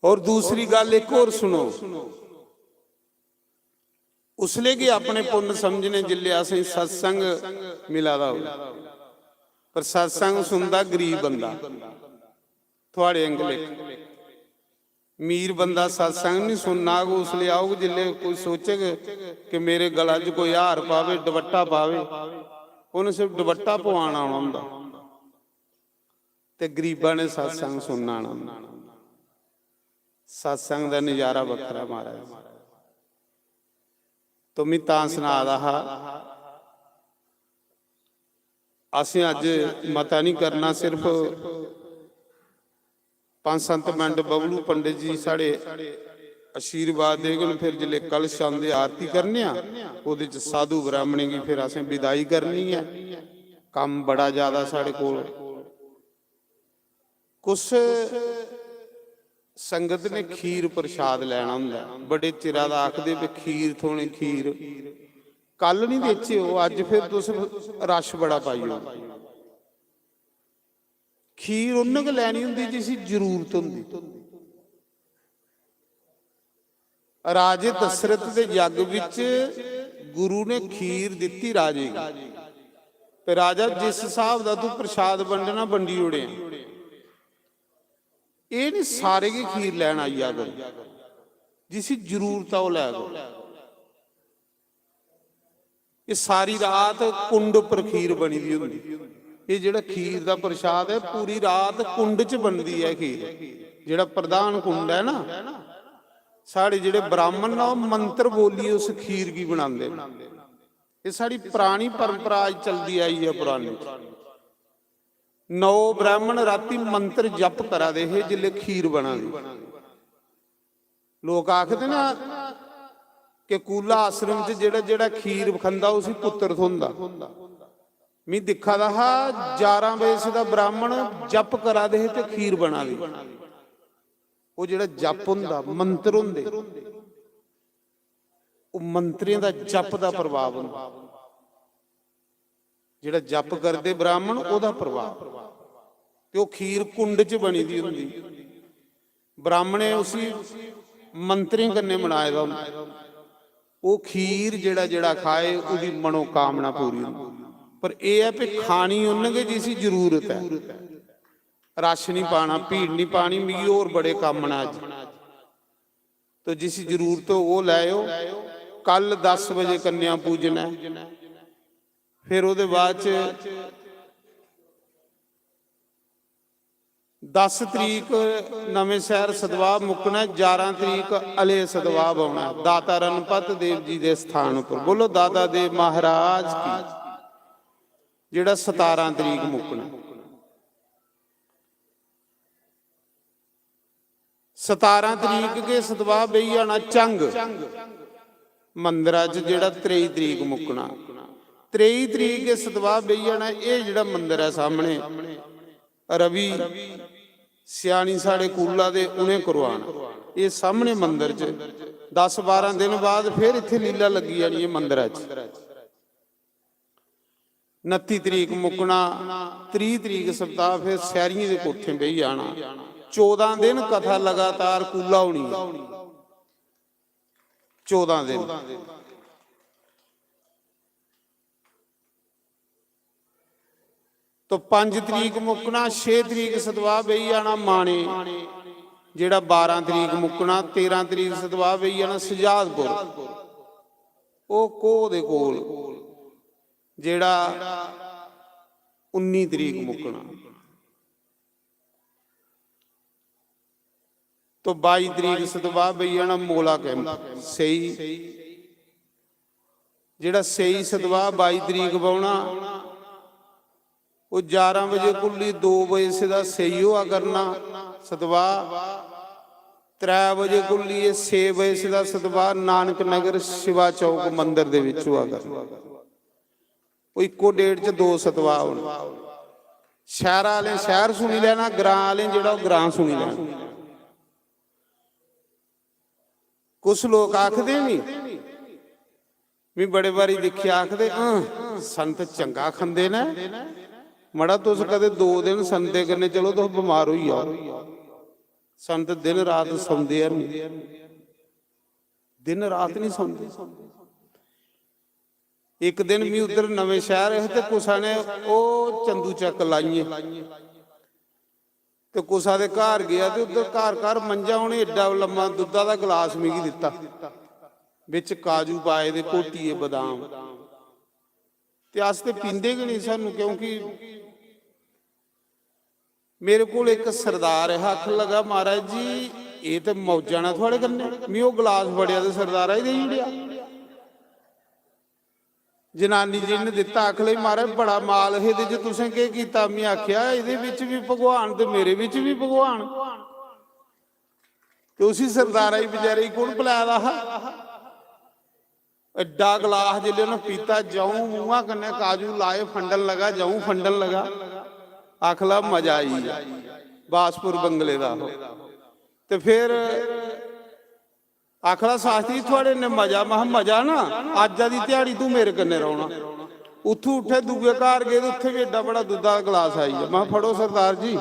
ਔਰ ਦੂਸਰੀ ਗੱਲ ਇੱਕ ਹੋਰ ਸੁਣੋ, ਉਸਲੇ ਕਿ ਆਪਣੇ ਪੁੰਨ ਸਮਝਣੇ ਜਿੱਲੇ ਅਸੀਂ ਸਤਸੰਗ ਮਿਲਾਦਾ ਹੋ। ਪਰ ਸਤਸੰਗ ਸੁਣਦਾ ਗਰੀਬ ਬੰਦਾ, ਤੁਹਾਡੇ ਅੰਗਲੇ ਮੀਰ ਬੰਦਾ ਸਤਸੰਗ ਨਹੀਂ ਸੁਣਨਾ। ਉਸਲੇ ਆਉਗ ਜਿੱਲੇ ਕੋਈ ਸੋਚੇਗਾ ਕਿ ਮੇਰੇ ਗਲਾ 'ਚ ਕੋਈ ਹਾਰ ਪਾਵੇ, ਦੁਪੱਟਾ ਪਾਵੇ, ਉਹਨੇ ਸਿਰਫ ਦੁਪੱਟਾ ਪਵਾਉਣਾ ਆਉਣਾ ਹੁੰਦਾ। ਤੇ ਗਰੀਬਾਂ ਨੇ ਸਤਸੰਗ ਸੁਣਨਾ ਆਉਣਾ। ਸਤਸੰਗ ਦਾ ਨਜ਼ਾਰਾ ਵੱਖਰਾ ਮਹਾਰਾਜ। ਤੁਮੀ ਤਾਂ ਸੁਣਾਦਾ ਹਾਂ, ਅਸੀਂ ਅੱਜ ਮਤਾ ਨਹੀਂ ਕਰਨਾ, ਸਿਰਫ 5-7 ਮਿੰਟ ਬਬਲੂ ਪੰਡਿਤ ਜੀ ਸਾਡੇ ਆਸ਼ੀਰਵਾਦ ਦੇਗਣ। ਫਿਰ ਜਿਲੇ ਕੱਲ ਸ਼ਾਮ ਦੀ ਆਰਤੀ ਕਰਨੇ ਆ, ਉਹਦੇ ਚ ਸਾਧੂ ਬ੍ਰਾਹਮਣੀ ਕੀ ਫਿਰ ਅਸੀਂ ਵਿਦਾਈ ਕਰਨੀ ਹੈ। ਕੰਮ ਬੜਾ ਜ਼ਿਆਦਾ ਸਾਡੇ ਕੋਲ। ਕੁਛ ਸੰਗਤ ਨੇ ਖੀਰ ਪ੍ਰਸ਼ਾਦ ਲੈਣਾ ਹੁੰਦਾ, ਬੜੇ ਚਿਰਾਂ ਦਾ ਆਖਦੇ ਵੀ ਖੀਰ ਥੋਣੀ ਖੀਰ। ਕੱਲ ਨਹੀਂ ਵੇਚੇ ਉਹ, ਅੱਜ ਫਿਰ ਤੁਸੀਂ ਰਸ਼ ਬੜਾ ਪਾਈਓ। ਖੀਰ ਉਹਨਾਂ ਕੁ ਲੈਣੀ ਹੁੰਦੀ ਜਿਸ ਦੀ ਜ਼ਰੂਰਤ ਹੁੰਦੀ। ਰਾਜੇ ਦਸ਼ਰਥ ਦੇ ਯੱਗ ਵਿੱਚ ਗੁਰੂ ਨੇ ਖੀਰ ਦਿੱਤੀ ਰਾਜੇ ਨੂੰ, ਤੇ ਰਾਜਾ ਜਿਸ ਹਿਸਾਬ ਦਾ ਤੂੰ ਪ੍ਰਸ਼ਾਦ ਵੰਡਣਾ ਵੰਡੀ ਉੜਿਆ, ਇਹ ਨਹੀਂ ਸਾਰੇ ਕੀ ਖੀਰ ਲੈਣ ਆਈ ਆ ਕਰ, ਜਿਸ ਦੀ ਜ਼ਰੂਰਤ ਆ ਉਹ ਲੈ ਗੋ। ਇਹ ਸਾਰੀ ਰਾਤ ਕੁੰਡ ਉੱਪਰ ਖੀਰ ਬਣੀ ਦੀ ਹੁੰਦੀ। ਇਹ ਜਿਹੜਾ ਖੀਰ ਦਾ ਪ੍ਰਸ਼ਾਦ ਹੈ ਪੂਰੀ ਰਾਤ ਕੁੰਡ 'ਚ ਬਣਦੀ ਹੈ ਖੀਰ। ਜਿਹੜਾ ਪ੍ਰਧਾਨ ਕੁੰਡ ਹੈ ਨਾ, ਸਾਡੇ ਜਿਹੜੇ ਬ੍ਰਾਹਮਣ ਨਾ ਉਹ ਮੰਤਰ ਬੋਲੀ ਉਸ ਖੀਰ ਕੀ ਬਣਾਉਂਦੇ ਨੇ। ਇਹ ਸਾਡੀ ਪੁਰਾਣੀ ਪਰੰਪਰਾ ਚੱਲਦੀ ਆਈ ਹੈ ਪੁਰਾਣੀ। 9 ਬ੍ਰਾਹਮਣ ਰਾਤੀ ਮੰਤਰ ਜਪ ਕਰਾ ਦੇ ਇਹ ਜਿਲੇ ਖੀਰ ਬਣਾਦੀ। ਲੋਕ ਆਖਦੇ ਨਾ ਕਿ ਕੂਲਾ ਆਸ਼ਰਮ 'ਚ ਜਿਹੜਾ ਖੀਰ ਖਾਂਦਾ ਉਸੇ ਪੁੱਤਰ ਹੁੰਦਾ। ਮੈਂ ਦਿਖਾ ਰਹਾ 11 ਵਜੇ ਦਾ ਬ੍ਰਾਹਮਣ ਜਪ ਕਰਾ ਦੇ ਤੇ ਖੀਰ ਬਣਾ ਦੇ। ਉਹ ਜਿਹੜਾ ਜਪ ਹੁੰਦਾ ਮੰਤਰ ਹੁੰਦੇ, ਉਹ ਮੰਤਰੀਆਂ ਦਾ ਜਪ ਦਾ ਪ੍ਰਭਾਵ ਹੁੰਦਾ। ਜਿਹੜਾ ਜਪ ਕਰਦੇ ਬ੍ਰਾਹਮਣ ਉਹਦਾ ਪ੍ਰਭਾਵ, ਤੇ ਉਹ ਖੀਰ ਕੁੰਡ 'ਚ ਬਣੀ ਦੀ ਹੁੰਦੀ। ਬ੍ਰਾਹਮਣੇ ਉਸੇ ਮੰਤਰੀ ਕੰਨੇ ਬਣਾਏ ਦਾ ਹੁੰਦਾ। ਉਹ ਖੀਰ ਜਿਹੜਾ ਖਾਏ ਉਹਦੀ ਮਨੋਕਾਮਨਾ ਪੂਰੀ ਹੁੰਦੀ। ਪਰ ਇਹ ਹੈ ਵੀ ਖਾਣੀ ਉਹਨਾਂ ਕੇ ਜਿਸ ਦੀ ਜ਼ਰੂਰਤ ਹੈ। ਰਸ਼ ਨਹੀਂ ਪਾਣਾ, ਭੀੜ ਨਹੀਂ ਪਾਣੀ, ਵੀ ਹੋਰ ਬੜੇ ਕੰਮ ਨਾ ਅੱਜ। तो जिस जरूरत हो वो लाओ। कल 10 बजे कन्या पूजन है, फिर वो बाद 10 तरीक नवे शहर सदवाब मुकना, 11 तरीक अले सदवाब आना दाता रणपत देव जी के स्थान पर। बोलो दाता देव महाराज की। जिहड़ा 17 तरीक मुकना, 17 तरीक के सदवाब बही आना चंग मंदिर जिहड़ा 23 तरीक मुकना। 23 तरीक के सदवाब बही आना। ये जिहड़ा मंदिर है सामने रवि सियाणी साढ़े कूला दे उन्हें करवाना। ये सामने मंदिर च 10-12 दिन बाद फिर इत्थे लीला लगी जानी है मंदिर च। 29 तरीक मुकना, 30 तरीक सप्ताह फिर सैरियों के कोठे बही आना। 14 दिन कथा लगातार कूला होनी, 14 दिन। तो 5 तरीक मुकना, 6 तरीक सदवा बही आना माने, जेड़ा 12 तरीक मुकना। 13 तरीक सदवा बही आना सजादपुर, वो कोह दे कोल, जेड़ा 19 तरीक मुकना। तो 22 तरीक सदवा बही आना मोला कैंप सही, जेड़ा सही सदवा 22 तरीक बौना। वो 11 बजे कुल्ली, 2 बजे से सही हुआ करना सदवा। 3 बजे कुल्ली, 6 बजे से सदवा नानक नगर शिवा चौक मंदिर दे विच हुआ करना। वो इको डेट च 2 सदवा होना। शहर वाले शहर सुनी लेना, ग्रां वाले जिहड़ा ग्रां सुनी लेना। कुछ लोग आखदे नहीं, मैं बड़े बारी देखिए आखदे संत चंगा खांदे ने, मड़ा तुस कदे 2 दिन संते करने चलो तो बीमार हो जाओ। संत दिन रात सौंदे नहीं, दिन रात नहीं सौंदे। एक दिन भी उधर नवे शहर है तो कुसा ने वो चंदू चक लाइए, तो कुसा दे घर गया तो उधर घर घर मंजा उन्हें एडा लम्मा दुधा का गिलास मिगी दिता, विच काजू पाए दे, कोटीए बदाम। ते अस ते पींदे गै नहीं सानू, क्योंकि मेरे को एक सरदार है, आख लगा महाराज जी ये तो मौजा ना थोड़े कन्ने। मैं वो गिलास फड़िया तो सरदारा ही दे छड़िया। जनानी जी ने दिता, आख लई महाराज बड़ा माल है ये तुसें के कीता। मैं आख्या इहदे विच भी भगवान ते मेरे विच भी भगवान। तो उसी सरदारा ही बेचारे कौन पिलाया हा। एडा गिलास जिले उन्हें पीता, जाऊं मूँहा कन्ने काजू लाए, फंडन लगा, जाऊं फंडन लगा। आखला मजा आई बासपुर बंगले का। तो फिर आखला शास्त्री थोड़े ने मजा। महा मजा ना अज दी दिहाड़ी तू मेरे कन्ने रौना। ਉੱਥੋਂ ਉੱਠੇ ਦੂਏ ਘਰ ਗਏ ਤੇ ਉੱਥੇ ਵੀ ਏਡਾ ਬੜਾ ਦੁੱਧ ਦਾ ਗਲਾਸ ਆਈ ਆ। ਮੈਂ ਫੜੋ ਸਰਦਾਰ ਜੀ,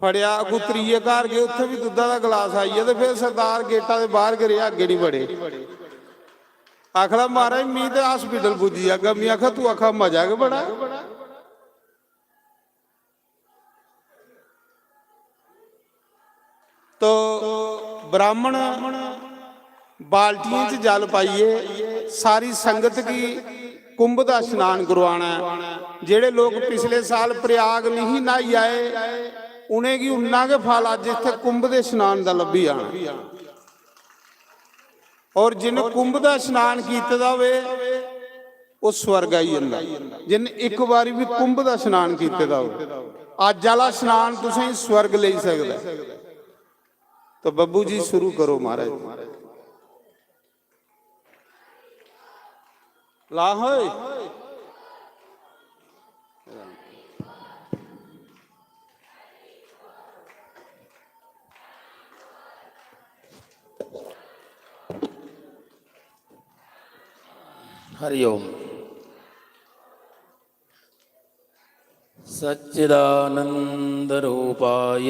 ਫੜਿਆ। ਅੱਗੋਂ ਤੀਏ ਘਰ ਗਏ, ਉੱਥੇ ਵੀ ਦੁੱਧਾ ਦਾ ਗਲਾਸ ਆਈ ਆ। ਤੇ ਫਿਰ ਸਰਦਾਰ ਗੇਟਾਂ ਦੇ ਬਾਹਰ ਗਿਰਿਆ, ਅੱਗੇ ਨਹੀਂ ਵੜੇ। ਆਖਲਾ ਮਹਾਰਾਜ ਮੀਂਹ ਤੇ ਹਸਪੀਟਲ ਪੁੱਜੀ ਆ। ਗਮੀ ਆਖਾ ਤੂੰ ਆਖਾ ਮਜ਼ਾ ਕਿ ਬੜਾ। तो ब्राह्मण बाल्टियों च जल पाइए, सारी संगत की कुंभ का स्नान करवाना है। जेड़े लोग पिछले साल प्रयाग नहीं नहाई आए उन्हें की उन्ना के फल अज इत्थे कुंभ के स्नान का लभी आना। और जिन कुंभ का स्नान किया होवे वो स्वर्ग आई जांदा। जिन एक बारी भी कुंभ का स्नान किया होवे, अज वाला स्नान तुसीं स्वर्ग ले सकदा। तो बब्बू जी शुरू करो महाराज। ला होए हरिओम। सच्चिदानंद रूपाय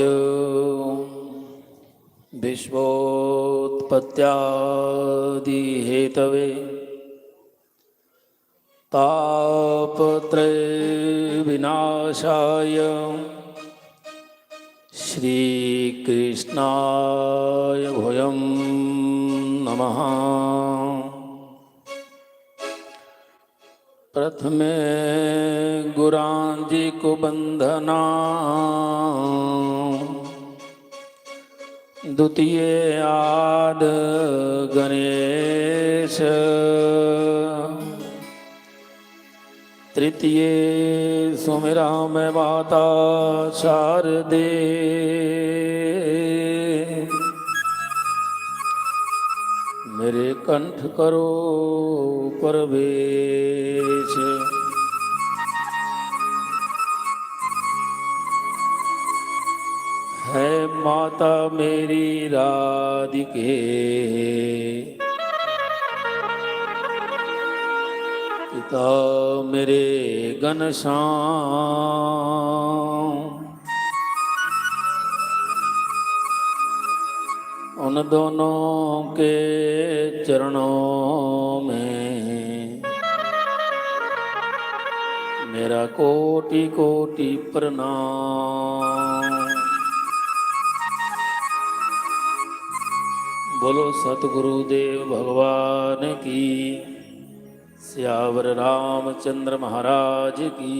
विश्वोत्पत्त्यादि हेतवे तापत्रय विनाशाय श्री कृष्णाय भूयं नमः। प्रथमे गुरांजी को बंधना, द्वितीय आद गणेश, तृतीय सुमिरा में माता शारदे, मेरे कंठ करो प्रवेश। है माता मेरी राधिके, पिता मेरे घनश्याम, उन दोनों के चरणों में मेरा कोटि कोटि प्रणाम। बोलो सतगुरुदेव भगवान की, सियावर रामचंद्र महाराज की,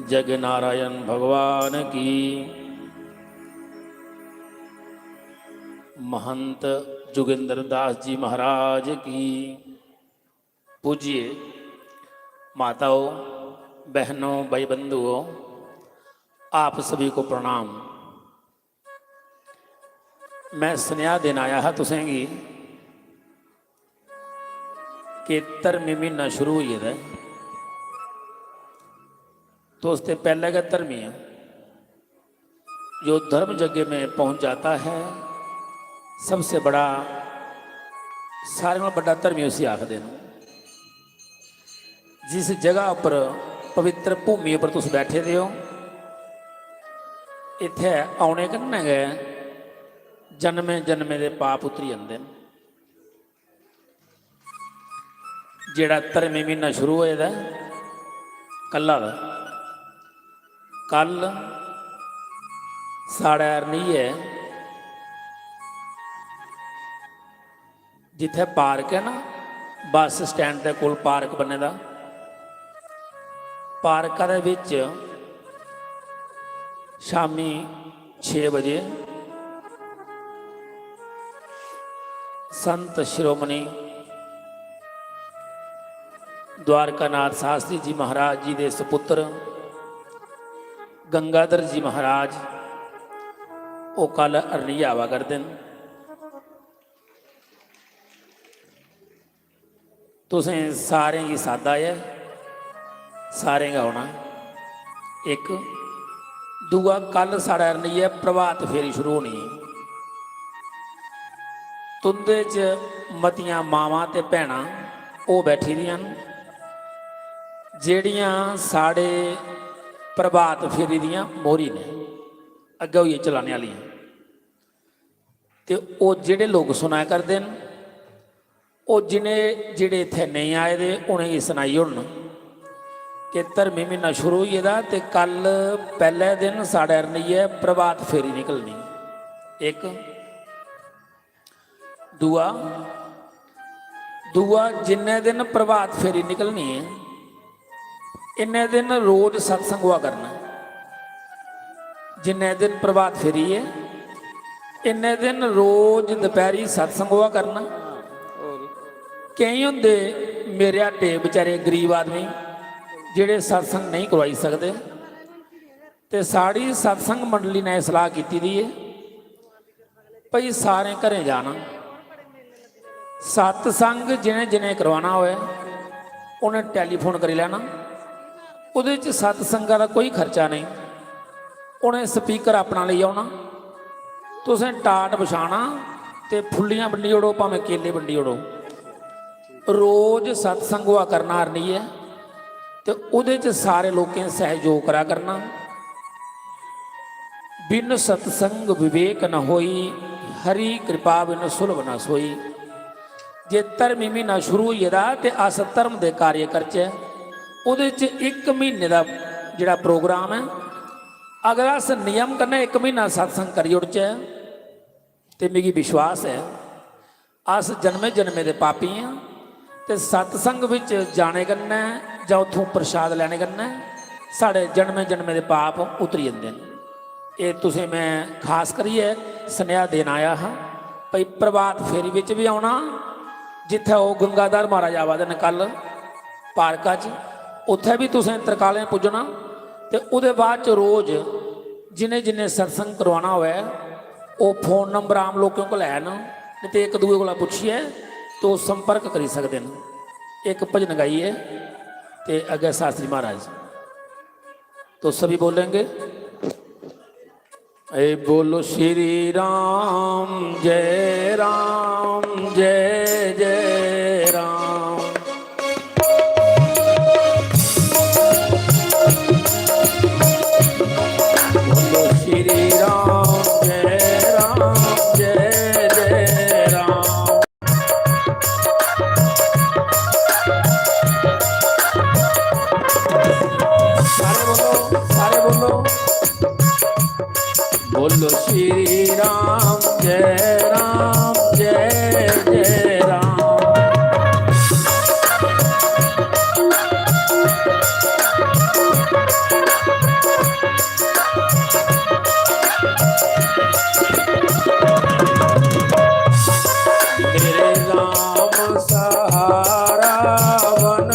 जग नारायण भगवान की। महंत जोगिंदर दास जी महाराज की। पूजिए माताओं, बहनों, भाई बंधुओं, आप सभी को प्रणाम। मैं सुनिया दिन आया है तुसेंगी कि धर्मी महीना शुरू हुई है, तो उससे पहले का धर्मी है जो धर्म जगह में पहुंच जाता है, सबसे बड़ा सारे में बड़ा धर्मी उसी आखते हैं। जिस जगह पर पवित्र भूमि पर तुम बैठे दे हो, इत्थे आने कन्नै गए जन्मे जन्मे दे पाप उतरी जाते हैं। जेड़ा धर्मी महीना शुरू होएदा कल्ला दा, कल साढ़ा अरनी है, जिथे पार्क है ना, बस स्टैंड के कोल पार्क बने दा, पार्क दे विच शामी 6 बजे संत शिरोमणि द्वारकानाथ शास्त्री जी महाराज जी के सुपुत्र गंगाधर जी महाराज वो कल अरनी आवा करते हैं। तुसें सारे की सादा है, सारे का होना। एक दूआ कल साढ़ा अरनी है, प्रभात फेरी शुरू होनी है। तुंदे च मतियां मावां ते भैणां ਉਹ ਬੈਠੀ ਦੀਆਂ ਨੇ, ਜਿਹੜੀਆਂ ਸਾਡੇ ਪ੍ਰਭਾਤ ਫੇਰੀ ਦੀਆਂ ਮੋਹਰੀ ਨੇ, ਅੱਗੇ ਹੋਈਏ ਚਲਾਣੇ ਵਾਲੀਆਂ। ਤੇ ਉਹ ਜਿਹੜੇ ਲੋਕ ਸੁਣਿਆ ਕਰਦੇ ਨੇ, ਉਹ ਜਿਹੜੇ ਇੱਥੇ ਨਹੀਂ ਆਏ ਦੇ उ'नें गी सुनाई होनी कि धर्मी महीना शुरू होई गेदा ते कल पहले दिन साढ़े अरनी है प्रभात फेरी निकलनी। एक दूआ जिन्ने दिन प्रभात फेरी निकलनी है इन्ने दिन रोज सत्संग हुआ करना। जिन्ने दिन प्रभात फेरी है इन्ने दिन रोज दोपहरी सत्संग हुआ करना। कई होंदे मेरे हटे बेचारे गरीब आदमी ਜਿਹੜੇ सत्संग नहीं करवाई सकते, तो साड़ी सत्संग मंडली ने सलाह की दी है भाई सारे घरें जाना, सत्संग जिन्हें जिन्हें करवाना होए उन्हें टैलीफोन कर लेना। उहदे च सत्संगां दा कोई खर्चा नहीं, उन्हें स्पीकर अपना ले आना, तुसें टाट बिछाना ते फुल्लियां वंडी ओड़ो भावें केले वंडी ओड़ो। रोज़ सत्संग हुआ करना नहीं है तो उहदे च सारे लोगों सहयोग करा करना। बिन सत्संग विवेक न होई, हरी कृपा बिन सुलभ न सोई। जे धर्मी महीना शुरू होई दा ते अस धर्म दे कार्य करचे, उहदे च 1 महीने का जिहड़ा प्रोग्राम है, अगर अस नियम कन्नै 1 महीना सत्संग करी उड़चे तो मिगी विश्वास है अस जन्मे जन्मे दे पापी हैं ते सत्संग विच जाने कन्नै जां उत्थों प्रसाद लैने कन्नै साढ़े जन्मे जन्मे दे पाप उतरी जांदे ने। ये तुसें मैं खास करिए सुनेहा देन आया हाँ भाई प्रभात फेरी विच भी आउणा, जिथे वो गंगाधर महाराज आवा दे ने कल पार्का च, उत्थे भी तुसें तरकालें पुज्जना। ते उहदे बाद च रोज़ जिन्हें जिन्हें सत्संग करवाना होवे वो फोन नंबर आम लोगों को लैन, नहीं तो एक दूए को पुछिए तो संपर्क करी सकते हैं। एक भजन गाइए ते अगे शास्त्री महाराज तो सभी बोलेंगे ए बोलो श्री राम जय जय राम। बोलो श्री राम जय जय राम। सारे बोलो बोलो श्री राम जय जय राम। मेरे राम सहारा बन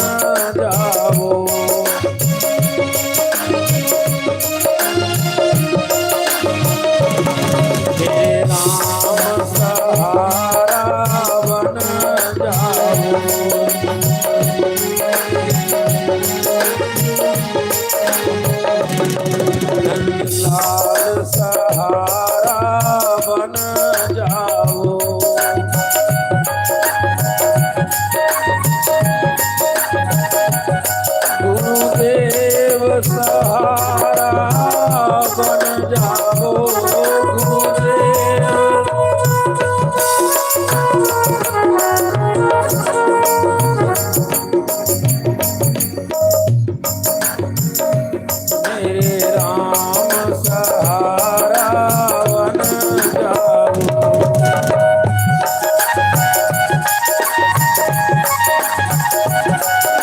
जाओ, राम सहारा बन जाओ। लाल सहारा बन जाओ। गुरुदेव सहारा बन जाओ। मेरे राम सहारा बन जाओ।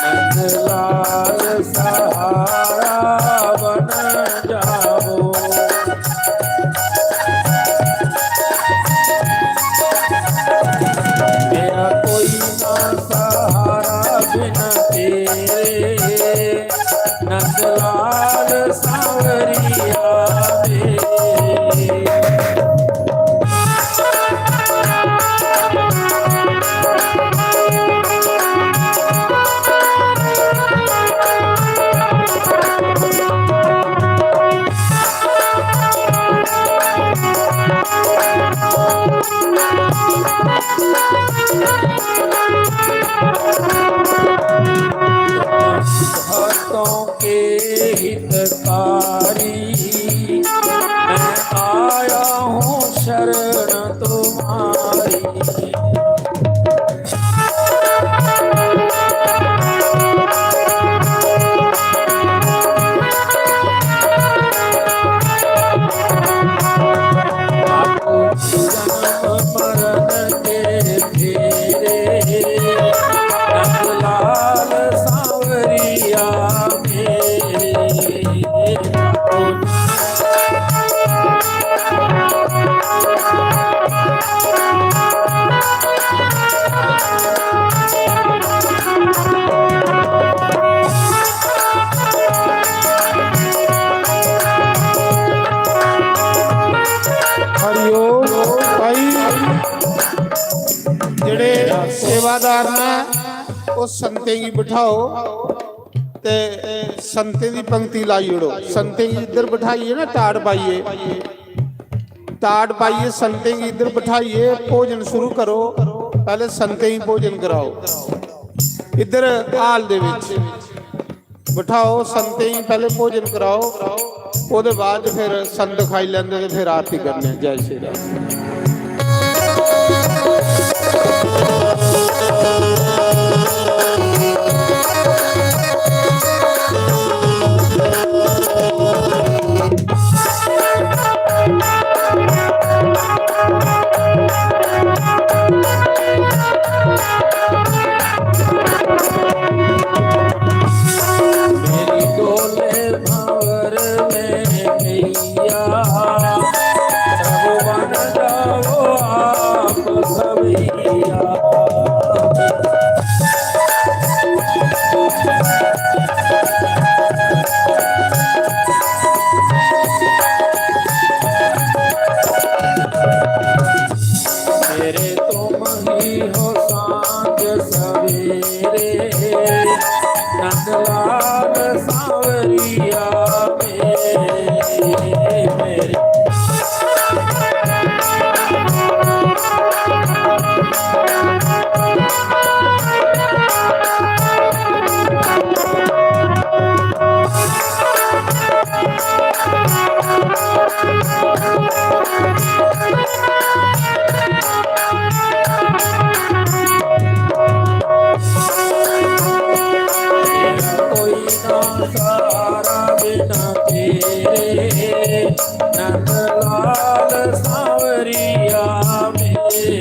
नंदलाल सहारा बन जाओ। मेरा कोई ना सहारा ਉਹ ਸੰਤੇ ਕੀ ਬਿਠਾਓ ਤੇ ਸੰਤੇ ਦੀ ਪੰਕਤੀ ਲਾਈ ਉੜੋ। संते की इधर बिठाइए ना, टाट पाइए संते की इधर बिठाइए, भोजन शुरू करो। पहले संते ही भोजन कराओ, इधर हाल दे विच बिठाओ, संते ही पहले भोजन कराओ, ਉਹਦੇ बाद फिर संत खाई लेंदे ते फिर आरती करने। जय श्री राम। मेरी डोले भंवर में गैया, प्रभु बन जाओ आप सवैया। मेरे तुम ही हो सांझ सवेरे, नंदलाल सांवरिया मेरे। कोई ना सारा बिना तेरे, नंदलाल सांवरिया मेरे।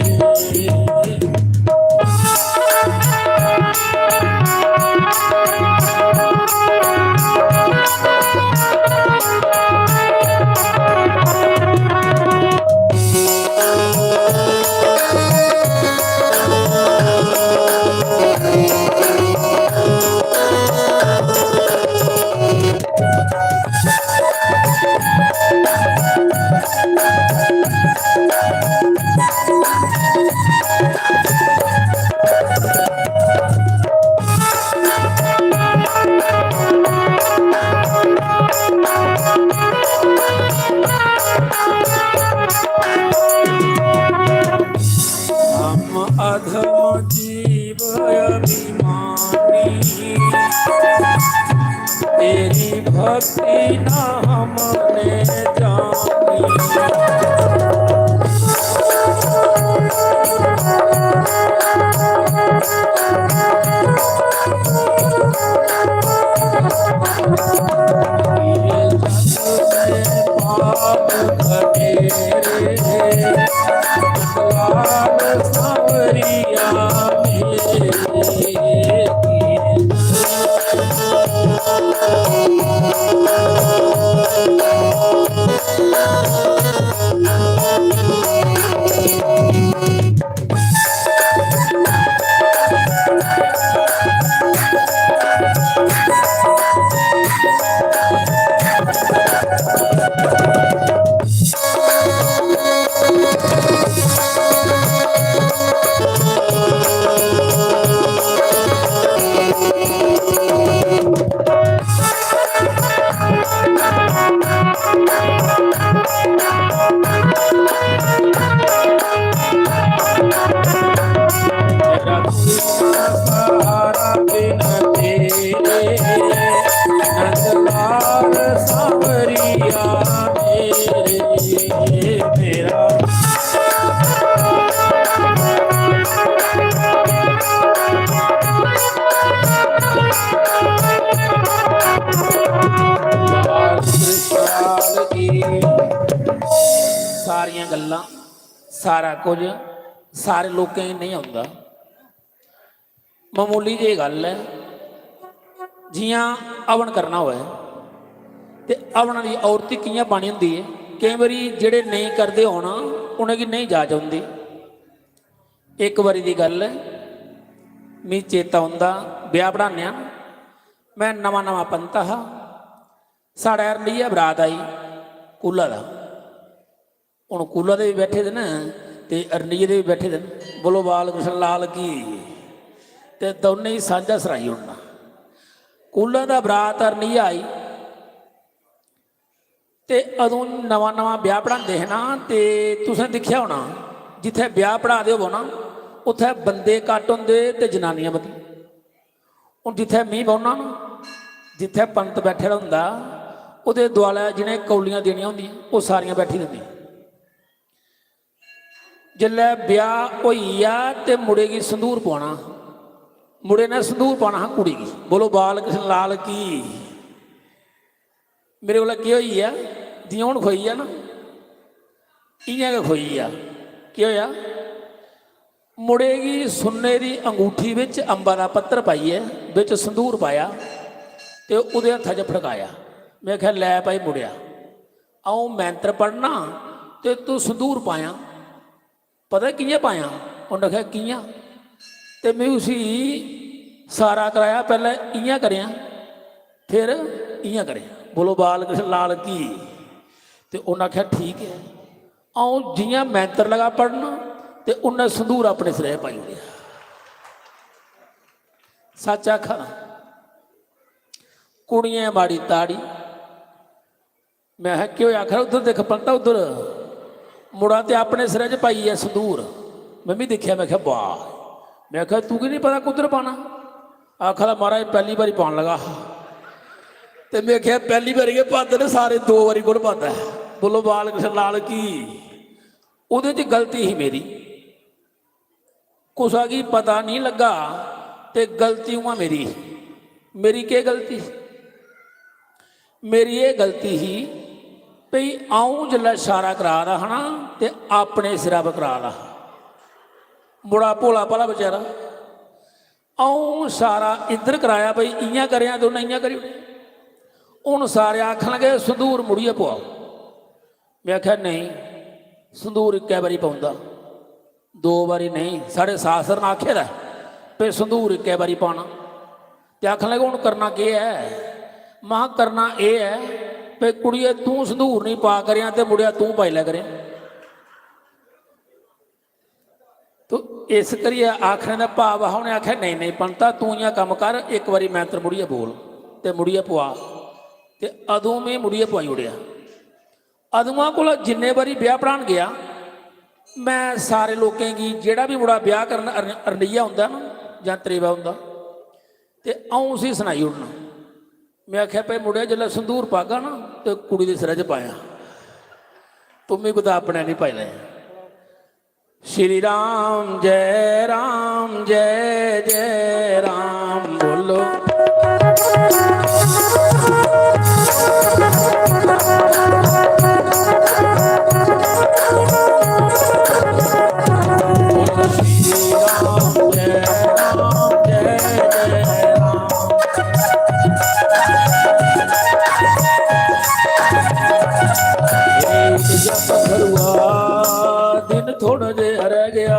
हम अधम जीव अभिमानी, तेरी भक्ति ना हमने जानी। ये जग में पाप घटेरे, लाल सांवरिया मेरे। तेरा कोई सहारा बिना तेरे, नंदलाल सांवरिया मेरे। मेरा ਵਿਸ਼ਾਲ ਕੀ ਸਾਰੀਆਂ ਗੱਲਾਂ, ਸਾਰਾ ਕੁਝ ਸਾਰੇ ਲੋਕਾਂ ਹੀ ਨਹੀਂ ਆਉਂਦਾ। ਮਾਮੂਲੀ ਜਿਹੀ ਗੱਲ ਹੈ, ਜੀਆਂ ਅਵਣ ਕਰਨਾ ਹੋਵੇ ਤੇ ਅਵਣ ਦੀ ਔਰਤ ਕਿਆਂ ਪਾਣੀ ਹੁੰਦੀ ਹੈ। ਕਈ ਵਾਰੀ ਜਿਹੜੇ ਨਹੀਂ ਕਰਦੇ ਹੋਣ ਉਹਨਾਂ ਦੀ ਨਹੀਂ ਜਾਚ ਆਉਂਦੀ। ਇੱਕ ਵਾਰੀ ਦੀ ਗੱਲ ਹੈ, ਮੈਨੂੰ ਚੇਤਾ ਹੁੰਦਾ ਵਿਆਹ ਬਣਾਉਂਦੇ, ਮੈਂ ਨਵਾਂ ਨਵਾਂ ਪੰਤਾ ਹਾਂ, ਸਾਡਾ ਅਰਲੀਆ ਬਰਾਤ ਆਈ ਕੂਲਾ ਦਾ। ਹੁਣ ਕੂਲਾ ਦੇ ਵੀ ਬੈਠੇ ਦੇ ਨਾ ਤੇ ਅਰਲੀਏ ਦੇ ਵੀ ਬੈਠੇ ਦੇ, ਬੋਲੋ ਬਾਲ ਕ੍ਰਿਸ਼ਨ ਲਾਲ ਕੀ। ਤੇ ਦੋਨੇ ਹੀ ਸਾਂਝਾ ਸਰਾਈ ਉੜਨਾ। ਕੂਲਾਂ ਦਾ ਬਰਾਤ ਅਰਨੀ ਆਈ ਤੇ ਉਦੋਂ ਨਵਾਂ ਨਵਾਂ ਵਿਆਹ ਪੜਾਉਂਦੇ ਹੈ ਨਾ। ਤੇ ਤੁਸੀਂ ਦੇਖਿਆ ਹੋਣਾ ਜਿੱਥੇ ਵਿਆਹ ਪੜਾਦੇ ਹੋਵੋ ਨਾ ਉੱਥੇ ਬੰਦੇ ਘੱਟ ਹੁੰਦੇ ਤੇ ਜਨਾਨੀਆਂ ਵਧੀ। ਹੁਣ ਜਿੱਥੇ ਮੀਂਹ ਪਾਉਣਾ ਨਾ, ਜਿੱਥੇ ਪੰਤ ਬੈਠਾ ਹੁੰਦਾ ਉਹਦੇ ਦੁਆਲੇ ਜਿਹਨੇ ਕੌਲੀਆਂ ਦੇਣੀਆਂ ਹੁੰਦੀਆਂ ਉਹ ਸਾਰੀਆਂ ਬੈਠੀ ਹੁੰਦੀਆਂ। ਜਿੱਲੇ ਵਿਆਹ ਹੋਈ ਆ ਤੇ ਮੁੜੇ ਕੀ ਸੰਧੂਰ ਪਾਉਣਾ, ਮੁੜੇ ਨੇ ਸੰਧੂਰ ਪਾਉਣਾ ਹਾਂ ਕੁੜੀ ਕੀ। ਬੋਲੋ ਬਾਲ ਕ੍ਰਿਸ਼ਨ ਲਾਲ ਕੀ। ਮੇਰੇ ਕੋਲ ਕੀ ਹੋਈ ਆ ਜਿਉਂ ਹੁਣ ਖੋਈ ਆ ਨਾ, ਇਆਂ ਕਿ ਖੋਈ ਆ। ਕੀ ਹੋਇਆ? ਮੁੜੇਗੀ ਸੁੰਨੇ ਦੀ ਅੰਗੂਠੀ ਵਿੱਚ ਅੰਬਾਂ ਦਾ ਪੱਤਰ ਪਾਈਏ, ਵਿੱਚ ਸੰਧੂਰ ਪਾਇਆ ਤੇ ਉਹਦੇ ਹੱਥਾਂ 'ਚ ਫੜਕਾਇਆ। ਮੈਂ ਕਿਹਾ ਲੈ ਭਾਈ ਮੁੜਿਆ, ਆਉਂ ਮੰਤਰ ਪੜ੍ਹਨਾ ਤੇ ਤੂੰ ਸੰਧੂਰ ਪਾਇਆ। ਪਤਾ ਕਿਵੇਂ ਪਾਇਆ? ਉਹਨੇ ਕਿਹਾ ਕਿਆਂ? ਤੇ ਮੈਂ ਉਸੀ ਸਾਰਾ ਕਰਾਇਆ। ਪਹਿਲਾਂ ਇਆਂ ਕਰਿਆ ਫਿਰ ਇਆਂ ਕਰਿਆ। ਬੋਲੋ ਬਾਲ ਕ੍ਰਿਸ਼ਨ ਲਾਲ ਕੀ। ਤੇ ਉਹਨਾਂ ਆਖਿਆ ਠੀਕ ਹੈ। ਆਉਂ ਜੀਆਂ ਮੰਤਰ ਲਗਾ ਪੜ੍ਹਨਾ ਤੇ ਉਹਨੇ ਸੰਧੂਰ ਆਪਣੇ ਸਿਰੇ ਪਾਈ ਹੋਇਆ। ਸੱਚ ਆਖਾਂ ਕੁੜੀਆਂ ਮਾੜੀ ਤਾੜੀ। ਮੈਂ ਕਿਹਾ ਕਿਉਂ? ਆਖਰ ਉਧਰ ਦੇਖ ਪੰਤਾ, ਉਧਰ ਮੁੜਾ ਤੇ ਆਪਣੇ ਸਿਰੇ 'ਚ ਪਾਈ ਹੈ ਸੰਧੂਰ। ਮੈਂ ਵੀ ਦੇਖਿਆ। ਮੈਂ ਕਿਹਾ ਵਾਹ। ਮੈਂ ਕਿਹਾ ਤੂੰ ਕੀ ਨਹੀਂ ਪਤਾ ਕੁੱਧਰ ਪਾਣਾ? ਆਖਰ ਮਹਾਰਾਜ ਪਹਿਲੀ ਵਾਰੀ ਪਾਉਣ ਲਗਾ। ਤੇ ਮੈਂ ਕਿਹਾ ਪਹਿਲੀ ਵਾਰੀ ਕੇ ਪਾਉਂਦੇ ਨੇ ਸਾਰੇ, 2 ਵਾਰੀ ਗੁੜ ਪਾਉਂਦਾ। ਬੋਲੋ ਬਾਲ ਕ੍ਰਿਸ਼ਨ ਲਾਲ ਕੀ। ਉਹਦੇ 'ਚ ਗਲਤੀ ਸੀ ਮੇਰੀ, ਕੁਛ ਆ ਗਈ ਪਤਾ ਨਹੀਂ ਲੱਗਾ ਤੇ ਗਲਤੀ ਹੁਆ ਮੇਰੀ। ਮੇਰੀ ਕੀ ਗਲਤੀ? ਮੇਰੀ ਇਹ ਗਲਤੀ ਸੀ ਭਈ ਆਉਂ ਜਿੱਲਾ ਇਸ਼ਾਰਾ ਕਰਾ ਦਾ ਹਨਾ ਤੇ ਆਪਣੇ ਸਿਰਾ ਪਰ ਕਰਾ ਦਾ। ਮੁੜਾ ਭੋਲਾ ਭਾਲਾ ਵਿਚਾਰਾ ਆਉਂ ਇਸ਼ਾਰਾ ਇੱਧਰ ਕਰਾਇਆ ਭਈ ਇਆਂ ਕਰਿਆ ਤੇ ਉਹਨੇ ਇਆਂ ਕਰੀ। ਹੁਣ ਸਾਰੇ ਆਖਣ ਲੱਗੇ ਸੰਧੂਰ ਮੁੜੀਏ ਪਵਾਓ। ਮੈਂ ਆਖਿਆ ਨਹੀਂ, ਸੰਧੂਰ ਇੱਕੇ ਵਾਰੀ ਪਾਉਂਦਾ, 2 ਵਾਰੀ ਨਹੀਂ। ਸਾਡੇ ਸਾਸਰ ਨੇ ਆਖਿਆ ਦਾ ਵੀ ਸੰਧੂਰ ਇੱਕੇ ਵਾਰੀ ਪਾਉਣਾ। ਤੇ ਆਖਣ ਲੱਗੇ ਹੁਣ ਕਰਨਾ ਕੀ ਹੈ? ਮਾਂ ਕਰਨਾ ਇਹ ਹੈ ਵੀ ਕੁੜੀਏ ਤੂੰ ਸੰਧੂਰ ਨਹੀਂ ਪਾ ਕਰਿਆ ਤੇ ਮੁੜਿਆ ਤੂੰ ਪਾਈ ਲਿਆ ਕਰੇ। ਤੋ ਇਸ ਕਰੀਏ ਆਖਣੇ ਦਾ ਭਾਵ ਆ। ਉਹਨੇ ਆਖਿਆ ਨਹੀਂ ਨਹੀਂ ਪੰਤਾ ਤੂੰ ਇਹ ਕੰਮ ਕਰ, ਇੱਕ ਵਾਰੀ ਮੰਤਰ ਮੁੜੀਏ ਬੋਲ ਤੇ ਮੁੜੀਏ ਪਵਾ। ਤੇ ਅਦੋਂ ਮੈਂ ਮੁੜੀਏ ਪਵਾਈ ਉੜਿਆ। ਅਦੂਆਂ ਕੋਲ ਜਿੰਨੇ ਵਾਰੀ ਵਿਆਹ ਪੜਾਉਣ ਗਿਆ ਮੈਂ ਸਾਰੇ ਲੋਕਾਂ ਕੀ ਜਿਹੜਾ ਵੀ ਮੁੰਡਾ ਵਿਆਹ ਕਰਨ ਅਰਨੀਆ ਹੁੰਦਾ ਨਾ ਜਾਂ ਤਰੇਵਾ ਹੁੰਦਾ ਤੇ ਆਉਂ ਸੀ ਸੁਣਾਈ ਉੜਨਾ। ਮੈਂ ਆਖਿਆ ਭਾਈ ਮੁੰਡਿਆ ਜਦੋਂ ਸੰਧੂਰ ਪਾਗਾ ਨਾ ਤੇ ਕੁੜੀ ਦੇ ਸਿਰ 'ਚ ਪਾਇਆ, ਤੂੰ ਵੀ ਕੁਦਾ ਆਪਣੇ ਨਹੀਂ ਪਾਈ ਲਿਆ। ਸ਼੍ਰੀ ਰਾਮ ਜੈ ਜੈ ਰਾਮ ਬੋਲੋ। दिन थोड़ा जे रह गया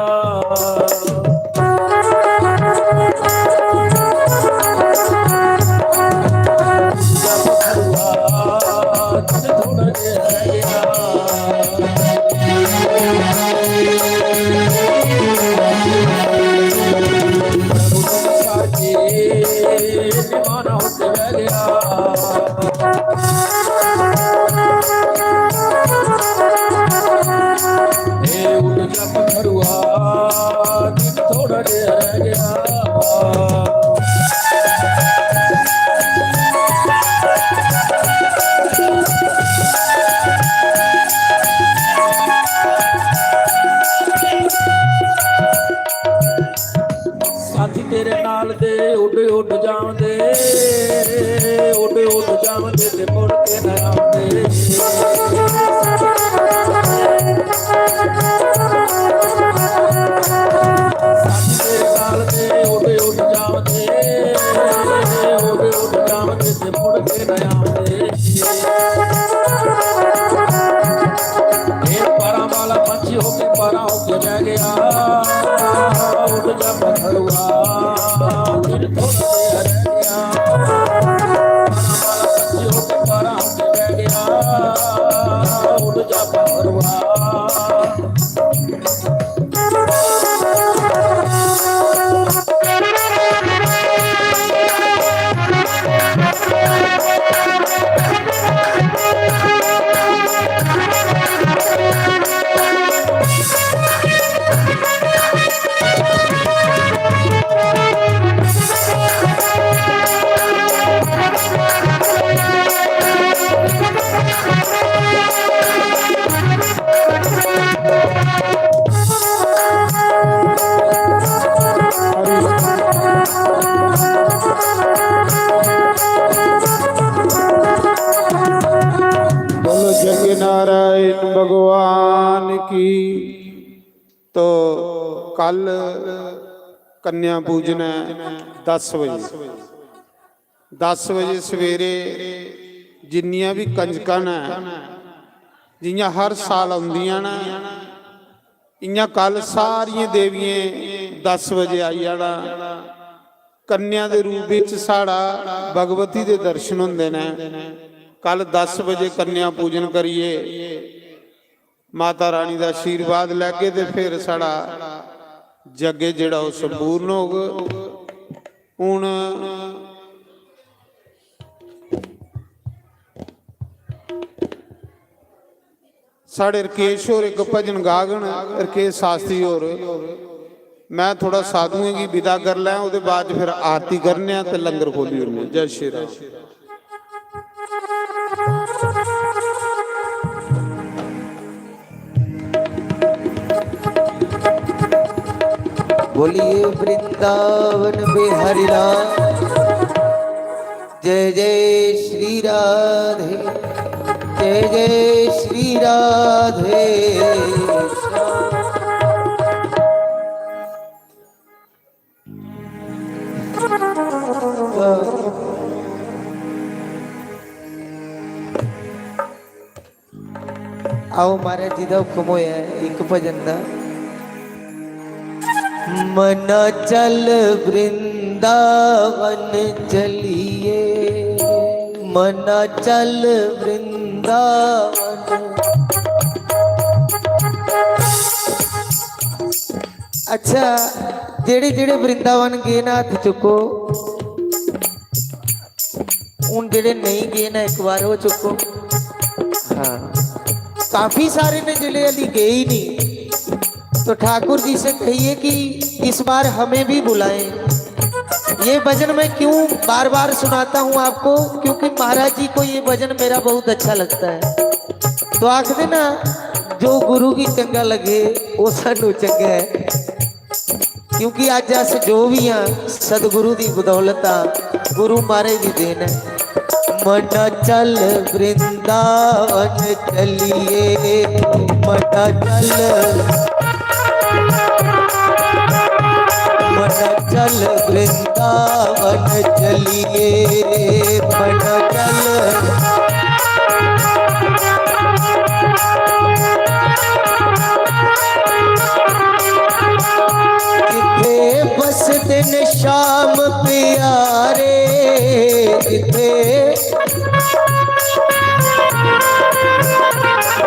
ਸਾਥੀ ਤੇਰੇ ਨਾਲ ਦੇ ਉੱਡ ਜਾਉਂਦੇ, ਉੱਡ ਜਾਉਂਦੇ ਤੇ ਮੁੜ ਕੇ ਨਾ ਆਉਂਦੇ। ਸਾਥੀ ਤੇਰੇ ਨਾਲ ਦੇ ਉੱਡ ਜਾਉਂਦੇ, ਉੱਡ ਜਾਉਂਦੇ ਤੇ ਮੁੜ ਕੇ ਨਾ ਆਉਂਦੇ। ਇਹ ਪਾਰਾਂ ਵਾਲਾ ਪੰਛੀ ਹੋ ਕੇ ਪਾਰਾਂ ਹੋ ਕੇ ਬਹਿ ਗਿਆ, ਉੱਡ ਜਾ ਪਖੜੂਆ ਫਿਰ ਥੋੜਾ ਜਿਹਾ ਰਹਿ ਗਿਆ। ਪੰਛੀ ਹੋ ਕੇ ਪਾਰਾਂ ਹੋ ਕੇ ਬਹਿ ਗਿਆ, ਉੱਡ ਜਾ ਪਖੜੂਆ। ਕੰਨਿਆ ਪੂਜਨ ਹੈ 10 ਵਜੇ 10 ਵਜੇ ਸਵੇਰੇ ਜਿੰਨੀਆਂ ਵੀ ਕੰਜਕਾਂ ਨੇ ਜਿਹੀਆਂ ਹਰ ਸਾਲ ਆਉਂਦੀਆਂ ਨੇ इयां कल सारियां देवियां 10 बजे आई जाना कन्या के रूप में साड़ा भगवती के दर्शन होंगे ने कल 10 बजे कन्या पूजन करिए माता रानी का आशीर्वाद लैके तो फिर साड़ा जगे जिहड़ा संपूर्ण होगा। हुण साढ़े रकेश होर एक भजन गागन रकेश शास्त्री होर मैं थोड़ा साधुओं की विदा कर लै उसके बाद फिर आरती करने ते लंगर खोली होने। जय श्री राम। बोलिए वृंदावन बिहारी लाल जय जय श्री राधे जय जय श्री राधे। आओ महाराज जी का हुक्म होया एक भजन का मना चल वृंदावन चलिए मना चल वृंदावन। अच्छा जेड़े जेड़े वृंदावन गए ना हथ चुको उन जेड़े नहीं गए ना एक बार वो चुको। हाँ काफी सारे ने जिले अली गए ही नहीं तो ठाकुर जी से कहिए कि इस बार हमें भी बुलाएं। ये भजन मैं क्यों बार बार सुनाता हूँ आपको क्योंकि महाराज जी को ये भजन मेरा बहुत अच्छा लगता है। तो आख देना जो गुरु की चंगा लगे वो सानू चंगा है क्योंकि आज अस जो भी हाँ सदगुरु की बदौलत गुरु महाराज की देन है। मना चल वृंदावन चलिए मना चल चल वृंदावन चलिए मना चल। जिथे बस दिन शाम प्यारे जिथे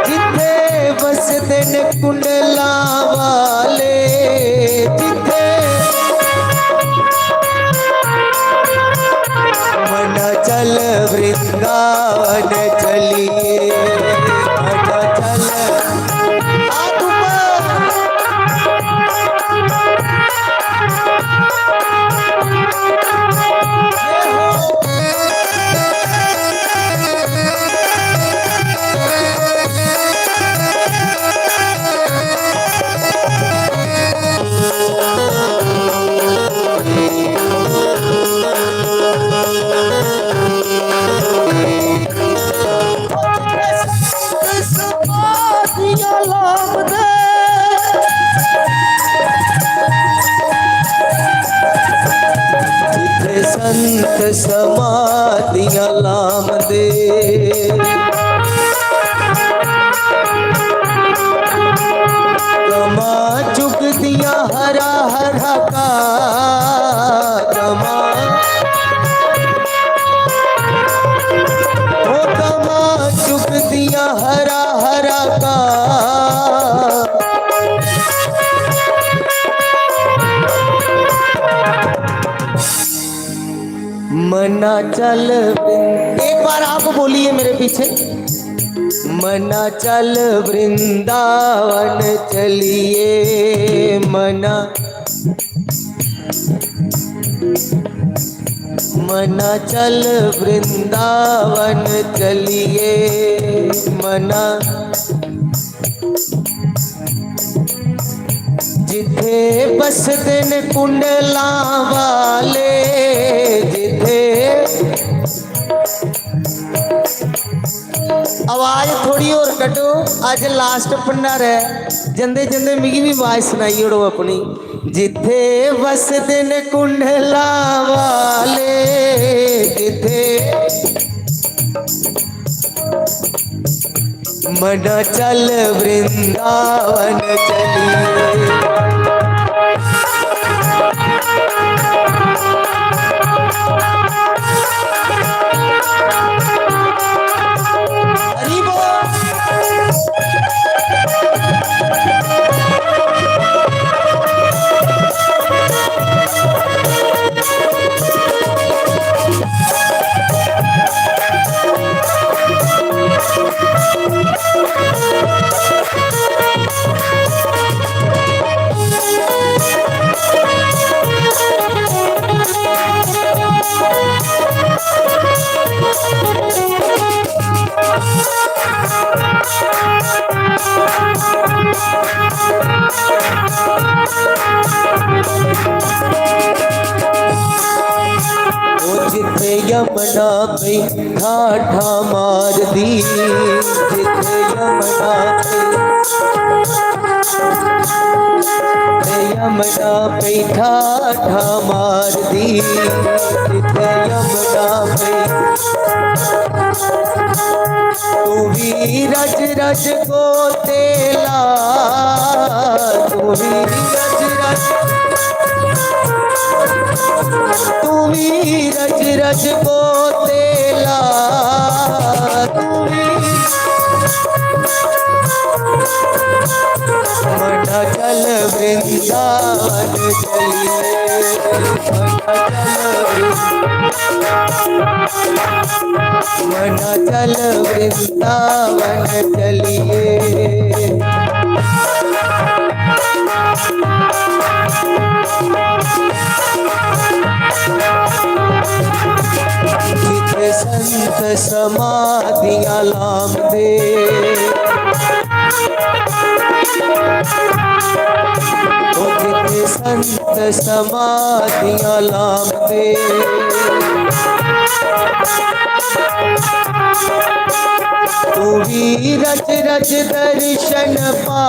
जिथे बस दिन कुंडला वाले जिथे मना चल वृंदावन चलिए मना चल। संत समाधियां लाम दे कमा चुक दिया हरा हरा का कमा वो कमा चुक दिया हरा हरा का मना चल। एक बार आप बोलिए मेरे पीछे मना चल वृंदावन चलिए मना मना चल वृंदावन चलिए मना जिथे बस दिन कुंडला वाले जिथे आवाज थोड़ी और कटो अज लास्ट भंडारा है जंदे जंदे मिगी भी आवाज सुनाई ओड़ो अपनी जिथे वसदे ने कुंडला वाले, जिथे मना चल वृंदावन चलिए। हरि बोल। जिथे यमुना पे ठाठा मार दी, जिथे यमुना पे ठाठा मार दी, जिथे यमुना पे तू भी रज रज को तेला, तू भी रज रज, तुम्ही रज रज को तेला, तुम्ही मना चल वृंदावन चलिए, मना चल वृंदावन चलिए। जिथे संत समाधियां लाम दे, ओ जिथे संत समाधियां लाम दे, तू भी रज रज दर्शन पा,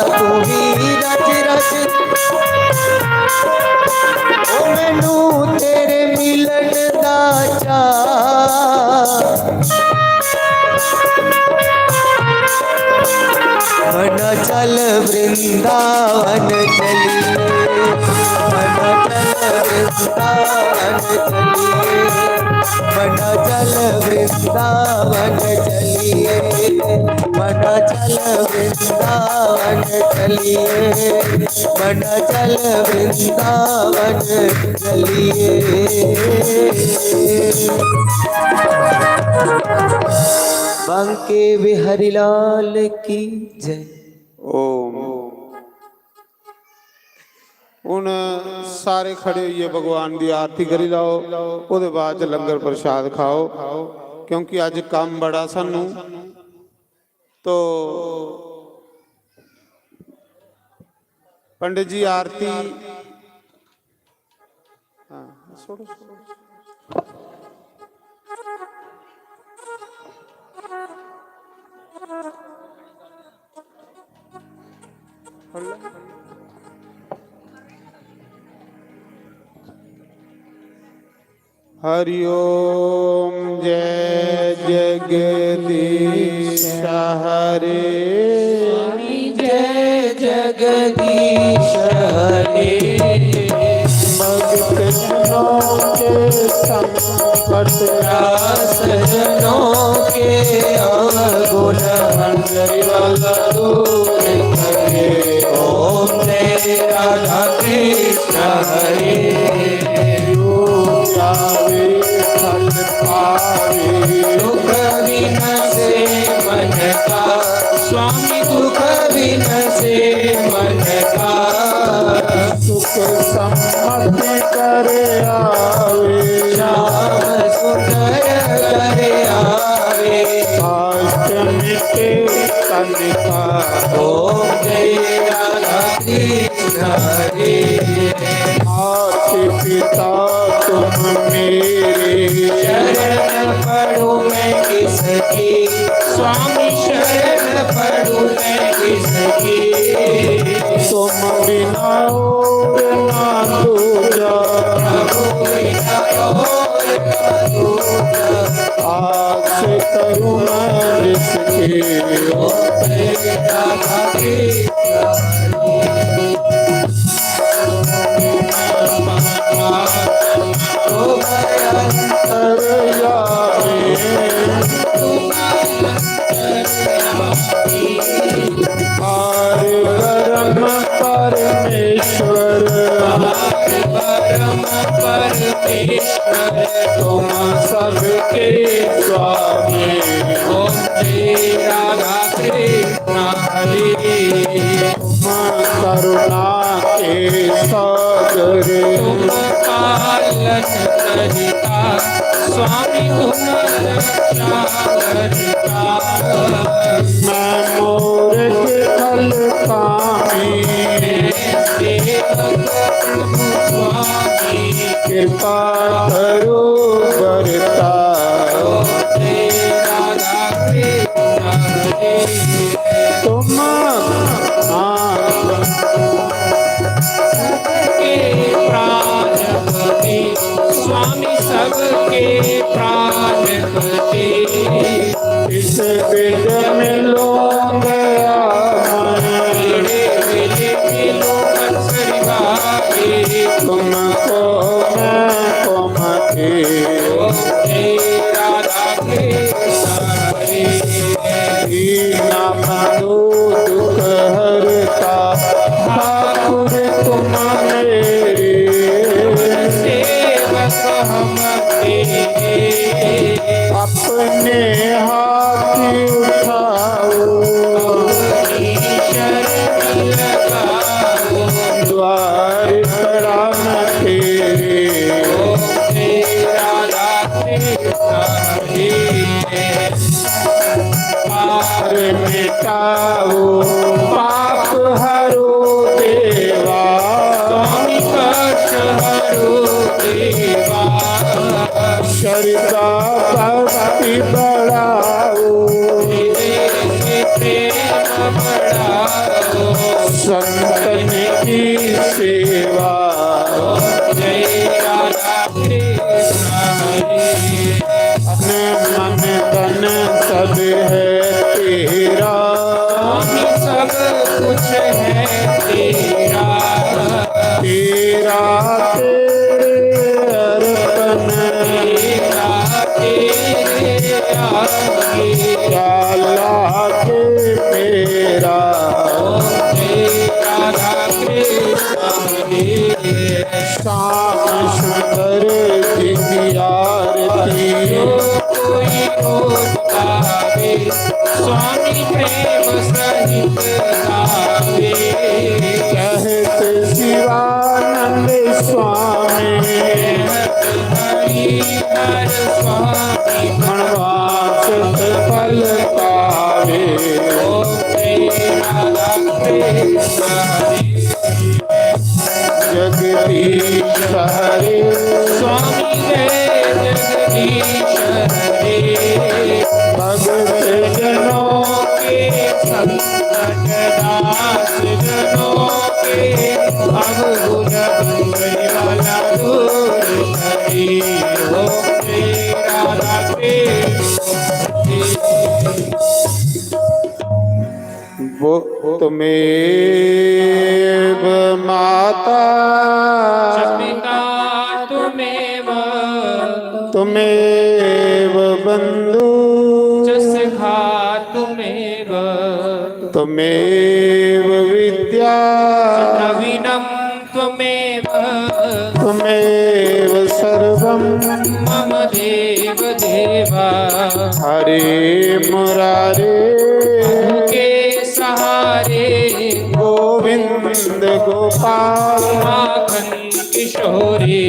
तू भी रज रज, ओ मैनू तेरे मिलन दा चाह, मना चल वृंदावन चलिए, मना चल वृंदावन चलिए, मना चल वृंदावन चलिए, मना चल वृंदावन चलिए, मना चल वृंदावन चलिए। बांके बिहारी लाल की जय। ओम। ਹੁਣ ਸਾਰੇ ਖੜੇ ਹੋਈਏ, ਭਗਵਾਨ ਦੀ ਆਰਤੀ ਕਰੀ ਲਾਓ, ਉਹਦੇ ਬਾਅਦ ਚ ਲੰਗਰ ਪ੍ਰਸ਼ਾਦ ਖਾਓ, ਕਿਉਂਕਿ ਅੱਜ ਕੰਮ ਬੜਾ ਸਾਨੂੰ। तो पंडित जी आरती, हाँ छोड़ो हरि ओम जय जगदीश हरे, जय जगदीश हरे। भक्तजनों के संकट सजनों के अवगुण दूर करे। ओम जय राधा कृष्ण हरे। दुख विनसे मन का स्वामी, दुख विनसे मन का सुख सम्मति करे आवे, श्याम सुंदर करे आवे। काष्ठ मिटे तन का। ओम जय राधा कृष्ण हरे। माता पिता तुम मेरे, शरण पड़ूं मैं किसकी, स्वामी शरण पड़ूं मैं किसकी। तुम बिना और ना दूजा, आस करूं मैं जिसकी। परमेश्वर तुम सबके स्वामी, ओम श्री राधा कृष्ण हरि। तुम करुणा के सागर, तुम पालन करता स्वामी, तुम रक्षा करता। मैं मूर्ख फल कामी, कृपा करो बरता। तुम प्राणपति स्वामी सबके प्राणपति। इस बिज में लो गया तुमको मैं कोमती। दीना बंधु दुख हरता, ठाकुर तुम मेरे सेवक हम तेरे। अपने हाथ उठाओ, द्वार खड़ा न तेरे। पार मिटाओ पाप हरो देवा, स्वामी कष्ट हरो देवा। श्रद्धा भक्ति बढ़ाओ, प्रेम बढ़ाओ। संतन की सेवा। जय राधा कृष्ण हरि। अपने मन तन सब है तेरा, स्वामी सब कुछ है तेरा। तेरा तेरे अर्पण, तेरा तेरे आगे। डाला के मेरा। जय राधा कृष्ण हरि। श्याम सुंदर जी की आरती, कोई रोज गावे स्वामी प्रेम सहित गावे। कहते शिवानंद स्वामी, हरि हर स्वामी मनवास फल पावे। ओम श्री राधा कृष्ण हरि। जगदीश हरे स्वामी जय जगदीश हरे। भगत जनों के संकट नाश जनों के अवगुण वाला दूर करी। ओम श्री राधा कृष्ण। वो तुम्हें माता, पिता तुमेव, तुम्हें बंधु, सखा तुमेव, तुम्हें विद्या, नवीनम त्वमेव, तुम्हें सर्वं मम देव देवा। हरे मुरारे के सहारे गोविंद गोपाल माखन किशोरी।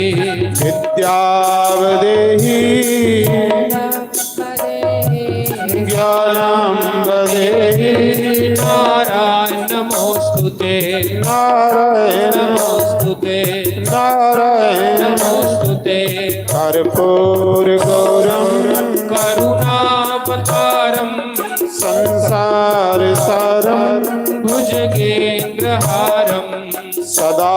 विद्यावदेहि ज्ञानं वदेहि। नारायण नमोस्तुते, नारायण नमोस्तुते, नारायण नमोस्तुते। मूर्ते कर्पूर गौरम करुणावतारम संसार सारम भुजगेन्द्रहारम सदा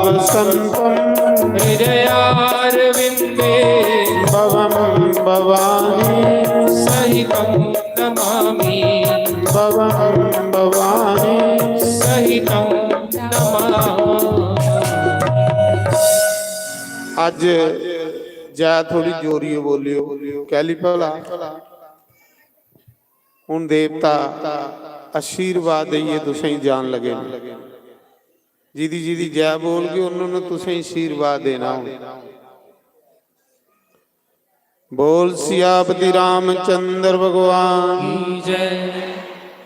वसंतम हृदयारविन्दे भवम भवानी सहितं नमामि भवम भवानी। सहितं नमामि। ਅੱਜ ਜੈ ਥੋੜੀ ਜੋਰੀ ਬੋਲਿਓ ਕਹਿਲੀ ਭਲਾ ਹੁਣ ਦੇਵਤਾ ਆਸ਼ੀਰਵਾਦ ਦਈਏ ਤੁਸੀਂ ਜਾਣ ਲਗੇ ਜਿਹਦੀ ਜਿਹਦੀ ਜੈ ਬੋਲ ਕੇ ਉਹਨਾਂ ਨੂੰ ਤੁਸੀਂ ਆਸ਼ੀਰਵਾਦ ਦੇਣਾ ਹੁਣ। बोल सियापति रामचंद्र भगवान की जय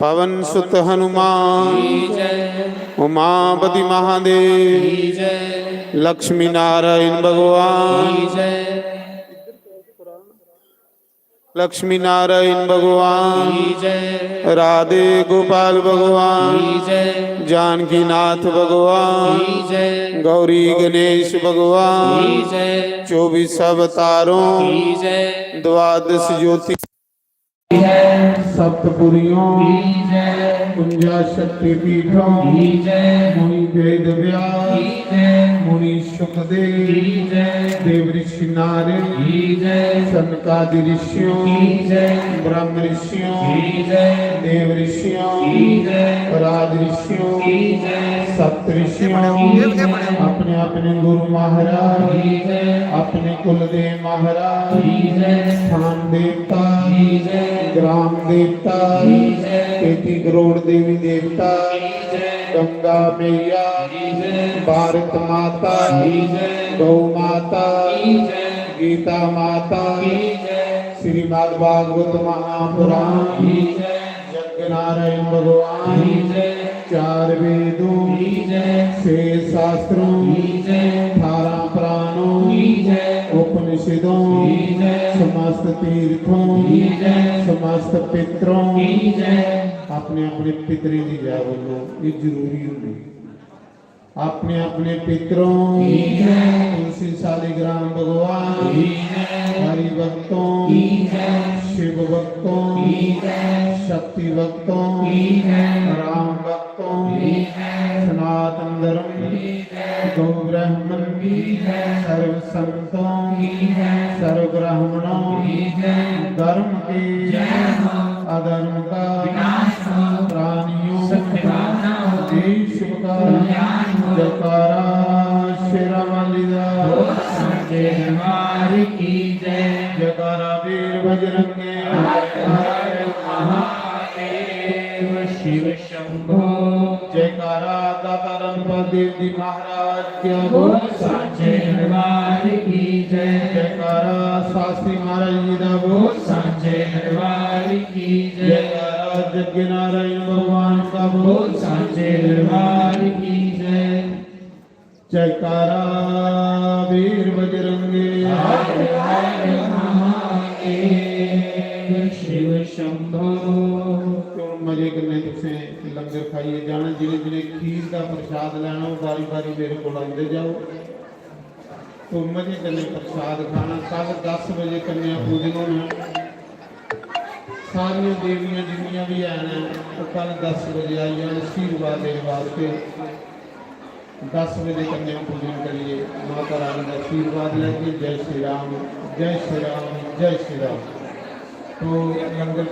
पवन सुत हनुमान की जय उमापति महादेव की जय लक्ष्मी नारायण भगवान की जय लक्ष्मी नारायण भगवान की जय राधे गोपाल भगवान की जय जानकी नाथ भगवान की जय गौरी गणेश की भगवान जय 24 अवतारों की जय द्वादश ज्योति सप्तपुरियों कुंजा शक्ति पीठों मुनि वेद व्यास मुनि सुखदेव देव ऋषि नारद सनकादि ऋषियों ब्रह्म ऋषियों देव ऋषियों राज ऋषियों सप्त ऋषियों अपने अपने गुरु महाराज अपने कुलदेव महाराज स्थान देवता ग्राम देवता 33 करोड़ देवी देवता गंगा मैया भारत माता गौ माता गीता माता श्रीमद् भागवत महापुराण यज्ञ नारायण भगवान 4 वेदों 6 शास्त्रों 18 पुराणों उपनिषदों समस्त तीर्थों समस्त पितरों अपने अपने पितरे की जय बोलो ये जरूरी होगी। अपने अपने पितरों तुलसी शालिग्राम भगवान हरि भक्तों शिव भक्तों शक्ति भक्तों राम भक्तों सनातन धर्म गौ ब्राह्मण सर्व संतों सर्व ब्राह्मणों धर्म के अधर्म का प्राणियों देश का जयकारा शेरा वालिदा की जय जयकारा वीर बजरंगे महादेव शिव शंभो जयकारा दाता रणपत देव जी महाराज क्या बोल सांचे दरबार की जय जयकारा शास्त्री महाराज जी दा बोल सांचे दरबार की जय जयकारा यज्ञ नारायण भगवान का बोल सांचे दरबार की जय जयकारा वीर बजरंगे शिव शंभो। मजे करने तुसे लंगर खाइए जाना जिन्हें जिन्हें खीर का प्रसाद लेना बारी बारी मेरे को आते जाओ तो मजे करने प्रसाद खाना कल 10 बजे कन्या पूजन होना सारिया देवियां जिन्नियां भी हैं तो कल 10 बजे आई जान आशीर्वाद देने वास्ते 10 बजे कन्या पूजन करिए माता रानी का आशीर्वाद लेके जय श्री राम जय श्री राम जय श्री राम। तो लंगर